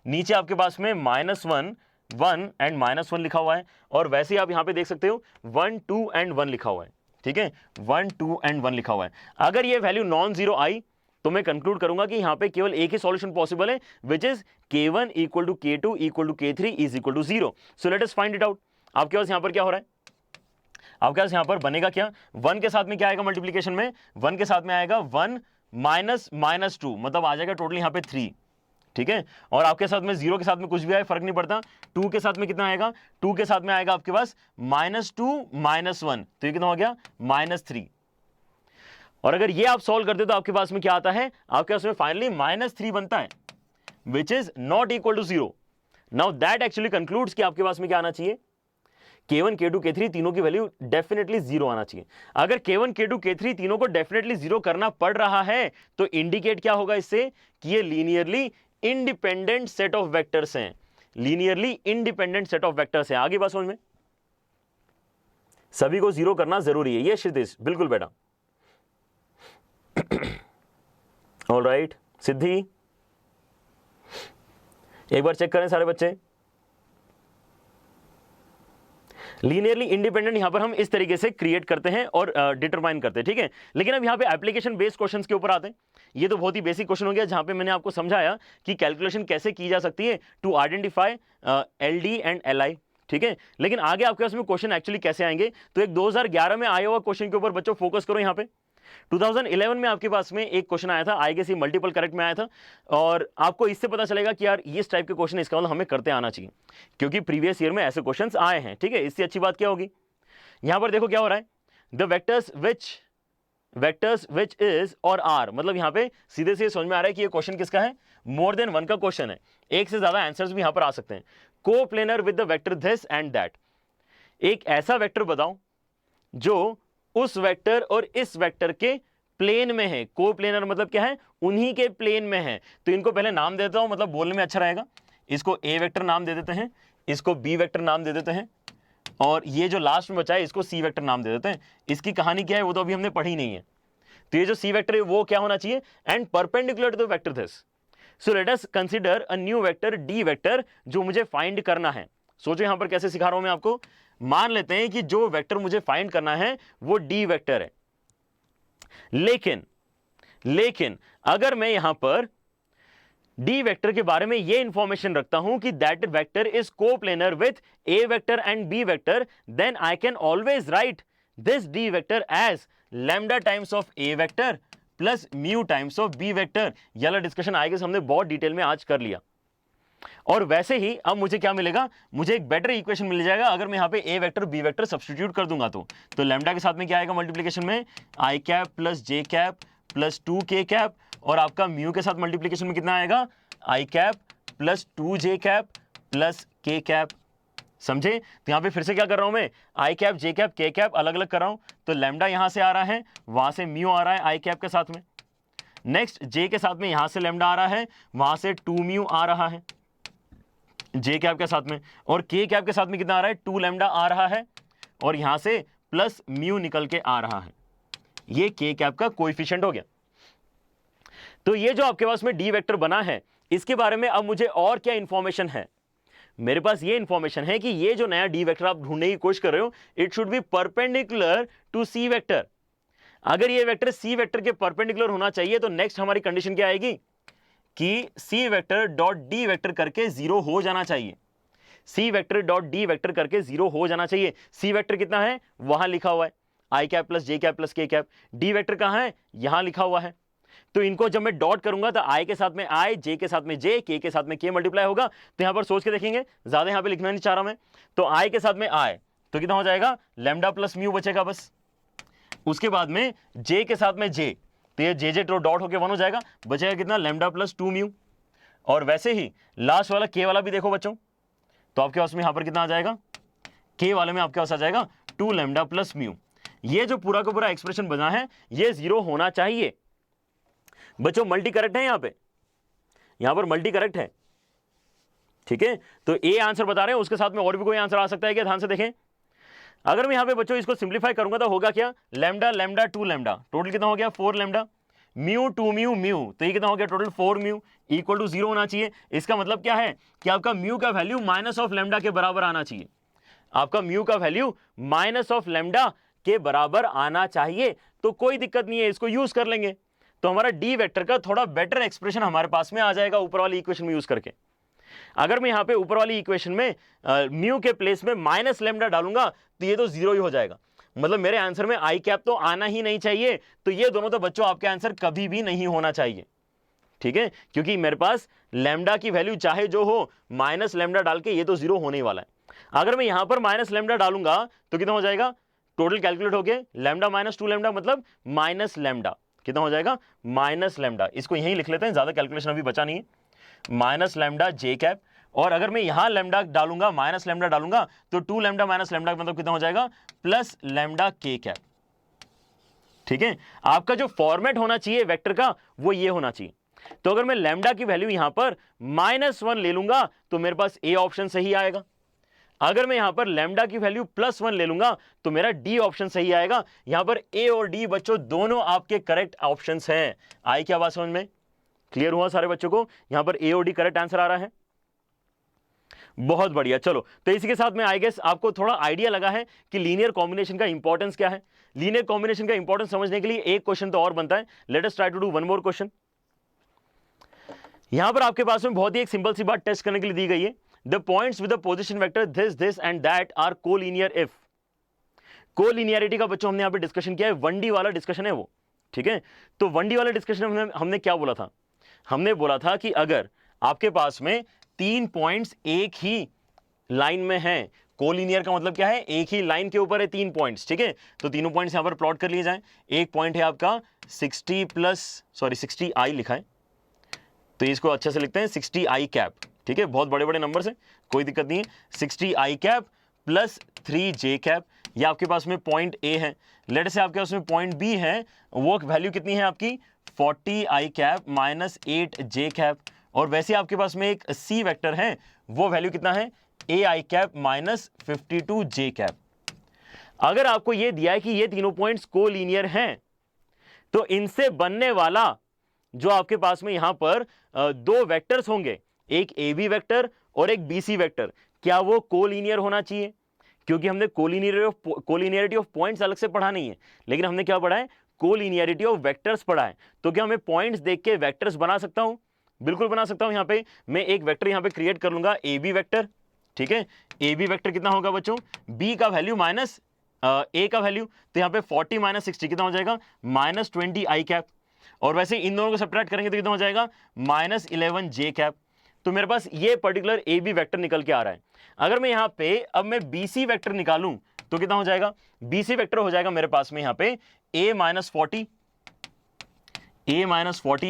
Speaker 1: नीचे आपके पास में -1 1 एंड -1 लिखा हुआ है। और वैसे ही आप यहां पे देख सकते हो 1 2 एंड 1 लिखा हुआ है। ठीक है, 1 2 एंड 1 लिखा हुआ है। अगर ये वैल्यू नॉन जीरो आई तो मैं कंक्लूड करूंगा कि यहां पे केवल एक ही सॉल्यूशन पॉसिबल है which is k1 equal to k2 equal to k3 is equal to 0। So let us find it out. आपके पास यहां पर क्या हो रहा है? आपके पास यहां पर बनेगा क्या? 1 के साथ में क्या आएगा मल्टीप्लीकेशन में? 1 के साथ में आएगा 1 माइनस -2, मतलब आ जाएगा टोटल यहां पे 3। ठीक है, और आपके साथ में 0 के साथ में कुछ भी आए फर्क नहीं पड़ता। 2 के साथ में कितना आएगा? 2 के साथ में आएगा आपके पास -2 -1, तो ये कितना हो गया? -3। और अगर ये आप सॉल्व करते तो आपके पास में क्या आता है? आपके पास में फाइनली -3 बनता है which is not equal to 0। Now that actually concludes कि आपके पास में क्या आना चाहिए K1 K2 K3 तीनों की वैल्यू डेफिनेटली जीरो आना चाहिए। अगर K1 K2 K3 तीनों को डेफिनेटली जीरो करना पड़ रहा है तो इंडिकेट क्या होगा इससे कि ये linearly independent set of vectors हैं, linearly independent set of vectors हैं। आगे बात समझ में, सभी को जीरो करना जरूरी है। ये क्षितिज बिल्कुल बेटा। ऑलराइट सिद्धि, एक बार चेक करें सारे बच्चे। लीनियरली इंडिपेंडेंट यहां पर हम इस तरीके से क्रिएट करते हैं और डिटरमाइन करते हैं, ठीक है। लेकिन अब यहां पे एप्लीकेशन बेस्ड क्वेश्चंस के ऊपर आते हैं। ये तो बहुत ही बेसिक क्वेश्चन हो गया जहां पे मैंने आपको समझाया कि कैलकुलेशन कैसे की जा सकती है to identify LD and LI, ठीक है। लेकिन आगे आपके पास में क्वेश्चन एक्चुअली कैसे आएंगे, तो एक 2011 में आया हुआ क्वेश्चन के ऊपर बच्चों फोकस करो। यहां पे 2011 में आपके पास में एक क्वेश्चन आया था, आई गेस ये मल्टीपल करेक्ट में आया था, और आपको इससे पता चलेगा कि यार इस टाइप के क्वेश्चन इसका मतलब हमें करते आना चाहिए, क्योंकि प्रीवियस ईयर में ऐसे क्वेश्चंस आए हैं, ठीक है। इससे अच्छी बात क्या होगी, यहां पर देखो क्या हो रहा है, द वेक्टर्स विच इज और आर, मतलब यहां पे सीधे से समझ में आ रहा है कि ये क्वेश्चन किसका है, मोर देन वन का क्वेश्चन है, एक से ज्यादा आंसर्स भी यहां पर आ सकते हैं। Coplanar with the vector this and that, एक ऐसा वेक्टर बताओ जो उस वेक्टर और इस वेक्टर के प्लेन में है। कोप्लेनर मतलब क्या है, उन्हीं के प्लेन में है। तो इनको पहले नाम देता हूं, मतलब बोलने में अच्छा रहेगा। इसको ए वेक्टर नाम दे देते हैं, इसको बी वेक्टर नाम दे देते हैं, और ये जो लास्ट में बचा है इसको सी वेक्टर नाम दे देते हैं। इसकी कहानी क्या है वो तो अभी हमने पढ़ी नहीं है। तो ये जो सी वेक्टर है वो क्या होना चाहिए, and perpendicular to the vector this. So let us consider a new vector D vector जो मुझे फाइंड करना है। सोचो यहां पर कैसे सिखा रहा हूं मैं आपको। मान लेते हैं कि जो वेक्टर मुझे फाइंड करना है वो डी वेक्टर है, लेकिन अगर मैं यहां पर डी वेक्टर के बारे में ये इंफॉर्मेशन रखता हूं कि that vector is coplanar with A vector and B vector, then I can always write this D vector as lambda times of A vector plus mu times of B vector. ये वाला डिस्कशन आएगा, हमने बहुत डिटेल में आज कर लिया। और वैसे ही अब मुझे क्या मिलेगा, मुझे एक बेटर इक्वेशन मिल जाएगा अगर मैं यहां पे ए वेक्टर बी वेक्टर सब्स्टिट्यूट कर दूंगा। तो लैम्डा के साथ में क्या आएगा मल्टीप्लिकेशन में, I cap plus J cap plus 2k cap, और आपका म्यू के साथ मल्टीप्लिकेशन में कितना आएगा, I cap plus 2j cap plus k cap. समझे। तो यहां पे फिर से क्या कर रहा हूं मैं, आई कैप जे कैप k कैप अलग अलग कर रहा हूं। तो लैम्डा यहां से आ रहा है, वहां से म्यू आ रहा है आई कैप के साथ में, नेक्स्ट जे के साथ में यहां से लैम्डा आ रहा है, वहां से 2 म्यू आ रहा है जे कैप के साथ में, और के कैप के साथ में कितना आ रहा है, 2 लैम्डा आ रहा है, और यहां से प्लस म्यू निकल के आ रहा है। ये के कैप का कोएफिशिएंट हो गया। तो ये जो आपके पास में डी वेक्टर बना है, इसके बारे में अब मुझे और क्या इंफॉर्मेशन है, मेरे पास ये इंफॉर्मेशन है कि ये जो नया डी वेक्टर आप ढूंढने की कोशिश कर रहे हो, it should be perpendicular to C vector. अगर ये वेक्टर सी वेक्टर के परपेंडिकुलर होना चाहिए तो नेक्स्ट हमारी कंडीशन क्या आएगी कि C vector dot D vector करके जीरो हो जाना चाहिए। C vector dot D vector करके जीरो हो जाना चाहिए। सी वेक्टर कितना है, वहां लिखा हुआ है आई cap plus J cap plus के कैप। डी वेक्टर कहां है, यहां लिखा हुआ है। तो इनको जब मैं डॉट करूंगा तो आई के साथ में आई, जे के साथ में जे, के साथ में के मल्टीप्लाई होगा। तो यहां पर सोच के देखेंगे, ज्यादा यहां पे लिखना नहीं चाह रहा मैं। तो आई के साथ में आई तो कितना हो जाएगा, लैम्डा प्लस म्यू बचेगा बस। उसके बाद में जे के साथ में जे, तो ये जे जे डॉट होके 1 हो जाएगा, बचेगा कितना, लैम्डा प्लस 2 म्यू। और वैसे ही लास्ट वाला के वाला भी देखो बच्चों, तो आपके पास में यहां पर कितना आ जाएगा, के वाले में आपके पास आ जाएगा 2 लैम्डा प्लस म्यू। ये जो पूरा का पूरा एक्सप्रेशन बना है ये जीरो होना चाहिए बच्चों। मल्टी करेक्ट है, यहां पर मल्टी करेक्ट है, ठीक है। तो ए आंसर बता रहे हैं, उसके साथ में और भी कोई आंसर आ सकता है क्या, ध्यान से देखें। अगर मैं यहां पे बच्चों इसको सिंप्लीफाई करूंगा तो होगा क्या, लैम्डा लैम्डा 2 लैम्डा, टोटल कितना हो गया 4 लैम्डा, म्यू 2 म्यू म्यू, तो ये कितना हो गया टोटल 4 म्यू इक्वल टू 0 होना चाहिए। इसका मतलब क्या है कि आपका म्यू का वैल्यू माइनस ऑफ लैम्डा के बराबर आना चाहिए। आपका म्यू का वैल्यू माइनस ऑफ लैम्डा के बराबर आना चाहिए। तो कोई दिक्कत नहीं है, इसको यूज कर लेंगे। तो हमारा डी वेक्टर का थोड़ा बेटर एक्सप्रेशन हमारे पास में आ जाएगा ऊपर वाली इक्वेशन में यूज करके। अगर मैं यहां पे ऊपर वाली इक्वेशन में म्यू के प्लेस में माइनस लैम्डा डालूंगा तो ये तो जीरो ही हो जाएगा, मतलब मेरे आंसर में आई कैप तो आना ही नहीं चाहिए। तो ये दोनों तो बच्चों आपके आंसर कभी भी नहीं होना चाहिए, ठीक है, क्योंकि मेरे पास लैम्डा की वैल्यू चाहे जो हो, माइनस लैम्डा डाल के ये तो जीरो होने ही वाला है। अगर मैं यहां पर माइनस लैम्डा डालूंगा तो कितना हो जाएगा, टोटल कैलकुलेट हो गया लैम्डा माइनस 2 लैम्डा मतलब माइनस लैम्डा, कितना हो जाएगा माइनस लैम्डा। इसको यहीं लिख लेते हैं, ज्यादा कैलकुलेशन अभी बचा नहीं है। माइनस लैम्डा जे कैप और अगर मैं यहां लैम्डा डालूंगा, माइनस लैम्डा डालूंगा, तो 2 लैम्डा माइनस लैम्डा मतलब कितना हो जाएगा, प्लस लैम्डा के कैप। ठीक है, आपका जो फॉर्मेट होना चाहिए वेक्टर का वो ये होना चाहिए। तो अगर मैं लैम्डा की वैल्यू यहां पर -1 ले लूंगा तो मेरे पास ए ऑप्शन सही आएगा। अगर मैं यहां पर लैम्डा की वैल्यू +1 ले लूंगा तो मेरा डी ऑप्शन सही आएगा। यहां पर ए और डी बच्चों दोनों आपके करेक्ट ऑप्शंस हैं। आई क्या बात समझ में? क्लियर हुआ सारे बच्चों को? यहां पर ए और डी करेक्ट आंसर आ रहा है। बहुत बढ़िया। चलो, तो इसी के साथ में आई गेस आपको थोड़ा आइडिया लगा है कि लीनियर कॉम्बिनेशन का इंपॉर्टेंस क्या है। लीनियर कॉम्बिनेशन का इंपॉर्टेंस समझने के लिए एक क्वेश्चन तो और बनता है। Let us try to do one more question. यहां पर आपके पास में बहुत ही एक सिंपल सी बात टेस्ट करने के लिए दी गई है। The points with the position vector this and that are collinear if. Collinearity का बच्चों हमने यहां पे डिस्कशन किया है, 1D वाला डिस्कशन है वो। ठीक है, तो 1D वाला डिस्कशन में हमने क्या बोला था? हमने बोला था कि अगर आपके पास में 3 पॉइंट्स एक ही लाइन में हैं, कोलिनियर का मतलब क्या है, एक ही लाइन के ऊपर है 3 पॉइंट्स। ठीक है, तो तीनों पॉइंट्स यहां पर प्लॉट कर लिए जाएं। एक पॉइंट है आपका 60i लिखा है, तो इसको अच्छे से लिखते हैं 60i कैप। ठीक है, बहुत बड़े बड़े नंबर से, कोई दिक्कत नहीं है। 60i cap plus 3j cap, ये आपके पास में पॉइंट ए है। लेट से आपके पास में पॉइंट बी है, वो वैल्यू कितनी है आपकी, 40i cap minus 8j cap. और वैसे आपके पास में एक सी वेक्टर है, वो वैल्यू कितना है, ai cap minus 52j cap. अगर आपको ये दिया है कि ये तीनों पॉइंट्स कोलिनियर हैं, तो इनसे बनने वाला जो आपके पास में यहां पर दो वेक्टर्स होंगे, एक ए बी वेक्टर और एक बी सी वेक्टर, क्या वो कोलिनियर होना चाहिए? क्योंकि हमने कोलिनियरिटी ऑफ पॉइंट्स अलग से पढ़ा नहीं है, लेकिन हमने क्या पढ़ा है, कोलिनियरिटी ऑफ वेक्टर्स पढ़ा है। तो क्या मैं पॉइंट्स देख के वेक्टर्स बना सकता हूं? बिल्कुल बना सकता हूं। यहां पे मैं एक वेक्टर यहां पे क्रिएट कर लूंगा, ए बी वेक्टर। ठीक है, ए बी वेक्टर कितना होगा बच्चों, बी का वैल्यू माइनस ए का वैल्यू, तो यहां पे 40 माइनस 60 कितना हो जाएगा, -20i कैप। और वैसे इन दोनों को सब्ट्रैक्ट करेंगे तो कितना हो जाएगा, -11j कैप। तो मेरे पास ये पर्टिकुलर ए बी वेक्टर निकल के आ रहा है। अगर मैं यहां पे अब मैं बी सी वेक्टर निकालूं तो कितना हो जाएगा, बी सी वेक्टर हो जाएगा मेरे पास में यहां पे a-40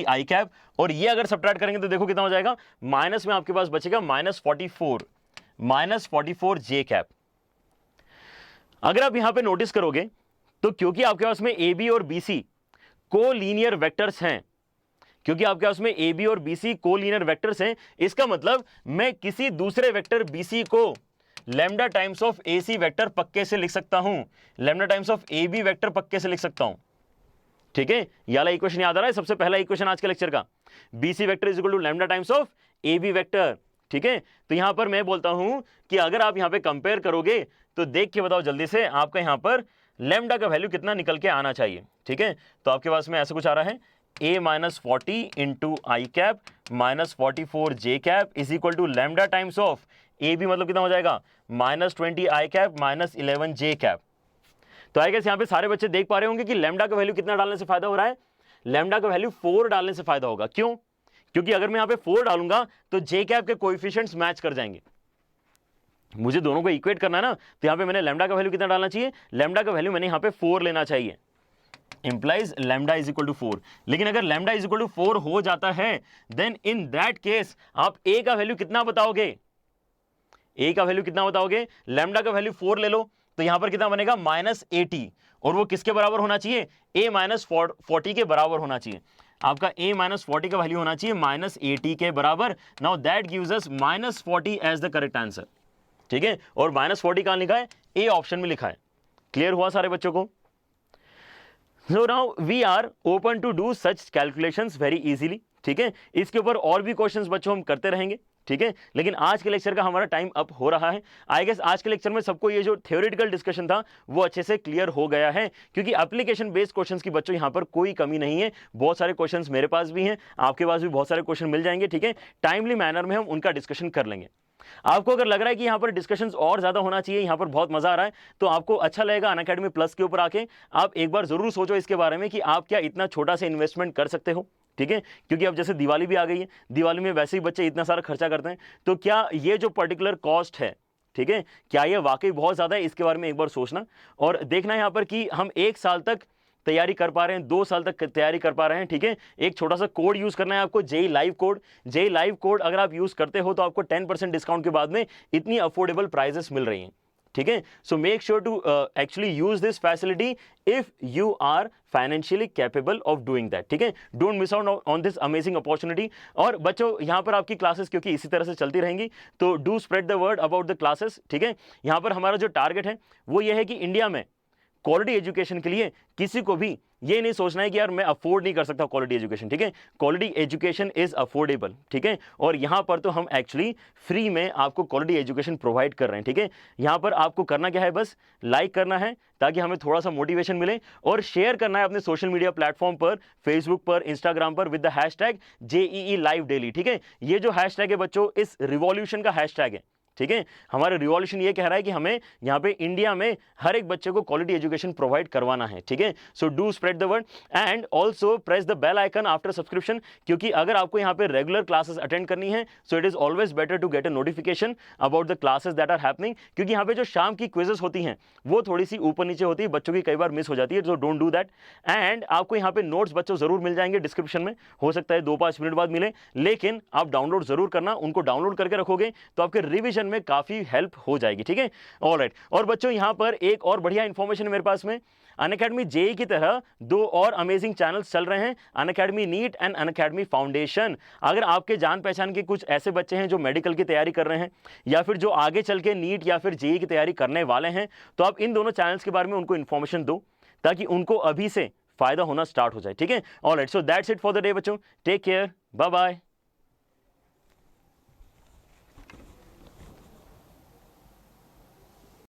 Speaker 1: आई कैप। और ये अगर सब्ट्रैक्ट करेंगे तो देखो कितना हो जाएगा, माइनस में आपके पास बचेगा -44 जे कैप। अगर आप यहां पे नोटिस करोगे तो क्योंकि आपके पास में ए बी और बी सी कोलिनियर वेक्टर्स हैं, क्योंकि आपके पास में ए बी और बी सी कोलिनियर वेक्टर्स हैं, इसका मतलब मैं किसी दूसरे वेक्टर बी सी को lambda times of A C vector पक्के से लिख सकता हूं, lambda times of A B vector पक्के से लिख सकता हूं। ठीक है, ये वाला इक्वेशन याद आ रहा है, सबसे पहला इक्वेशन आज के लेक्चर का, B C vector is equal to lambda times of A B vector. ठीक है, तो यहां पर मैं बोलता हूं कि अगर आप यहां पे कंपेयर करोगे तो देख के बताओ जल्दी से, आपका यहां पर लैम्डा का वैल्यू कितना निकल के आना चाहिए। ठीक है, तो आपके पास में ऐसा कुछ आ रहा है, a-40 into I cap minus 44j cap is equal to lambda times of A B, मतलब कितना हो जाएगा, -20i cap minus 11j cap. तो आई गेस यहां पे सारे बच्चे देख पा रहे होंगे कि लैम्डा का वैल्यू कितना डालने से फायदा हो रहा है, लैम्डा का वैल्यू 4 डालने से फायदा होगा। क्यों? क्योंकि अगर मैं यहां पे 4 डालूंगा तो जे कैप के कोएफिशिएंट्स मैच कर जाएंगे। मुझे दोनों को इक्वेट करना है ना, तो यहां पे मैंने लैम्डा का वैल्यू कितना डालना चाहिए, लैम्डा का वैल्यू मैंने यहां पे 4 लेना चाहिए, implies lambda is equal to 4। लेकिन अगर लैम्डा इज इक्वल टू 4 हो जाता है, देन इन दैट केस आप ए का वैल्यू कितना बताओगे, ए का वैल्यू कितना बताओगे, लैम्डा का वैल्यू 4 ले लो, तो यहां पर कितना बनेगा, -80। और वो किसके बराबर होना चाहिए, a-40 के बराबर होना चाहिए। आपका a-40 का वैल्यू होना चाहिए -80 के बराबर। Now that gives us -40 as the correct answer. ठीक है, और -40 कहां लिखा है, ए ऑप्शन में लिखा है। क्लियर हुआ सारे बच्चों को? So now we are open to do such calculations very easily। ठीक है, इसके ऊपर और भी क्वेश्चंस बच्चों हम करते रहेंगे। ठीक है, लेकिन आज के लेक्चर का हमारा टाइम अप हो रहा है। आई गेस आज के लेक्चर में सबको ये जो थ्योरेटिकल डिस्कशन था वो अच्छे से क्लियर हो गया है, क्योंकि एप्लीकेशन बेस्ड क्वेश्चंस की बच्चों यहाँ पर कोई कमी नहीं है। बहुत सारे क्वेश्चंस मेरे पास भी हैं, आपके पास भी बहुत सारे क्वेश्चन मिल जाएंगे। ठीक है, टाइमली मैनर में हम उनका डिस्कशन कर लेंगे। आपको अगर लग रहा है कि यहाँ पर डिस्कशंस और ज्यादा होना चाहिए, यहाँ पर बहुत मजा आ रहा है, तो आपको अच्छा लगेगा अनअकैडमी प्लस के ऊपर आके आप एक बार जरूर सोचो इसके बारे में कि आप क्या इतना छोटा सा इन्वेस्टमेंट कर सकते हो। ठीक है, क्योंकि अब जैसे दिवाली भी आ गई है, दिवाली में वैसे ही बच्चे इतना सारा खर्चा करते हैं, तो क्या ये जो पर्टिकुलर कॉस्ट है, ठीक है, क्या ये वाकई बहुत ज्यादा है, इसके बारे में एक बार सोचना और देखना यहाँ पर कि हम एक साल तक तैयारी कर पा रहे हैं, 2 साल तक तैयारी कर पा रहे हैं, ठीक है। एक छोटा सा कोड यूज करना है आपको, JE live code. JE live code अगर आप यूज करते हो तो आपको 10% डिस्काउंट के बाद में इतनी अफोर्डेबल प्राइजेस मिल रही हैं, ठीक है। So make sure to actually use this facility if you are financially capable of doing that, ठीक है। Don't miss out on this amazing opportunity. और बच्चों यहां पर आपकी क्लासेस क्योंकि इसी तरह से चलती रहेंगी, तो do spread the word about the classes, ठीक है। यहां पर हमारा जो टारगेट है वो ये है कि इंडिया में क्वालिटी एजुकेशन के लिए किसी को भी ये नहीं सोचना है कि यार मैं अफोर्ड नहीं कर सकता क्वालिटी एजुकेशन, ठीक है। क्वालिटी एजुकेशन इज अफोर्डेबल, ठीक है। और यहां पर तो हम एक्चुअली फ्री में आपको क्वालिटी एजुकेशन प्रोवाइड कर रहे हैं, ठीक है। यहां पर आपको करना क्या है, बस लाइक करना है ताकि हमें थोड़ा सा मोटिवेशन मिले, और शेयर करना है अपने सोशल मीडिया प्लेटफॉर्म पर, फेसबुक पर, इंस्टाग्राम पर with the hashtag JEE live daily, ठीक है। ये जो हैशटैग है बच्चों, इस रिवॉल्यूशन का हैशटैग है, ठीक है। हमारा रिवॉल्यूशन ये कह रहा है कि हमें यहाँ पे इंडिया में हर एक बच्चे को क्वालिटी एजुकेशन प्रोवाइड करवाना है, ठीक है। So do spread the word and also press the bell icon after subscription, क्योंकि अगर आपको यहाँ पे रेगुलर क्लासेस अटेंड करनी है so it is always better to get a notification about the classes that are happening, क्योंकि यहाँ पे जो शाम की क्विजेस होती हैं वो थोड़ी सी ऊपर नीचे होती है, बच्चों की कई बार मिस हो जाती है, so don't do that. And आपको यहाँ पे नोट्स बच्चों जरूर मिल जाएंगे डिस्क्रिप्शन में, हो सकता है 2-5 मिनट बाद मिले, लेकिन आप डाउनलोड जरूर करना। उनको डाउनलोड करके रखोगे तो आपके रिविजन में काफी हेल्प हो जाएगी, ठीक है। ऑलराइट, और बच्चों यहां पर एक और बढ़िया इंफॉर्मेशन मेरे पास में, अनअकैडमी जेई की तरह 2 और अमेजिंग चैनल्स चल रहे हैं, Unacademy neat and Unacademy foundation. अगर आपके जान पहचान के कुछ ऐसे बच्चे हैं जो मेडिकल की तैयारी कर रहे हैं या फिर जो आगे चल के नीट या फिर जेई की तैयारी करने वाले हैं, तो आप इन दोनों चैनल्स के बारे में उनको इंफॉर्मेशन दो ताकि उनको अभी से फायदा होना स्टार्ट हो जाए, ठीक है। Alright, so that's it for the day बच्चों, टेक केयर, बाय बाय।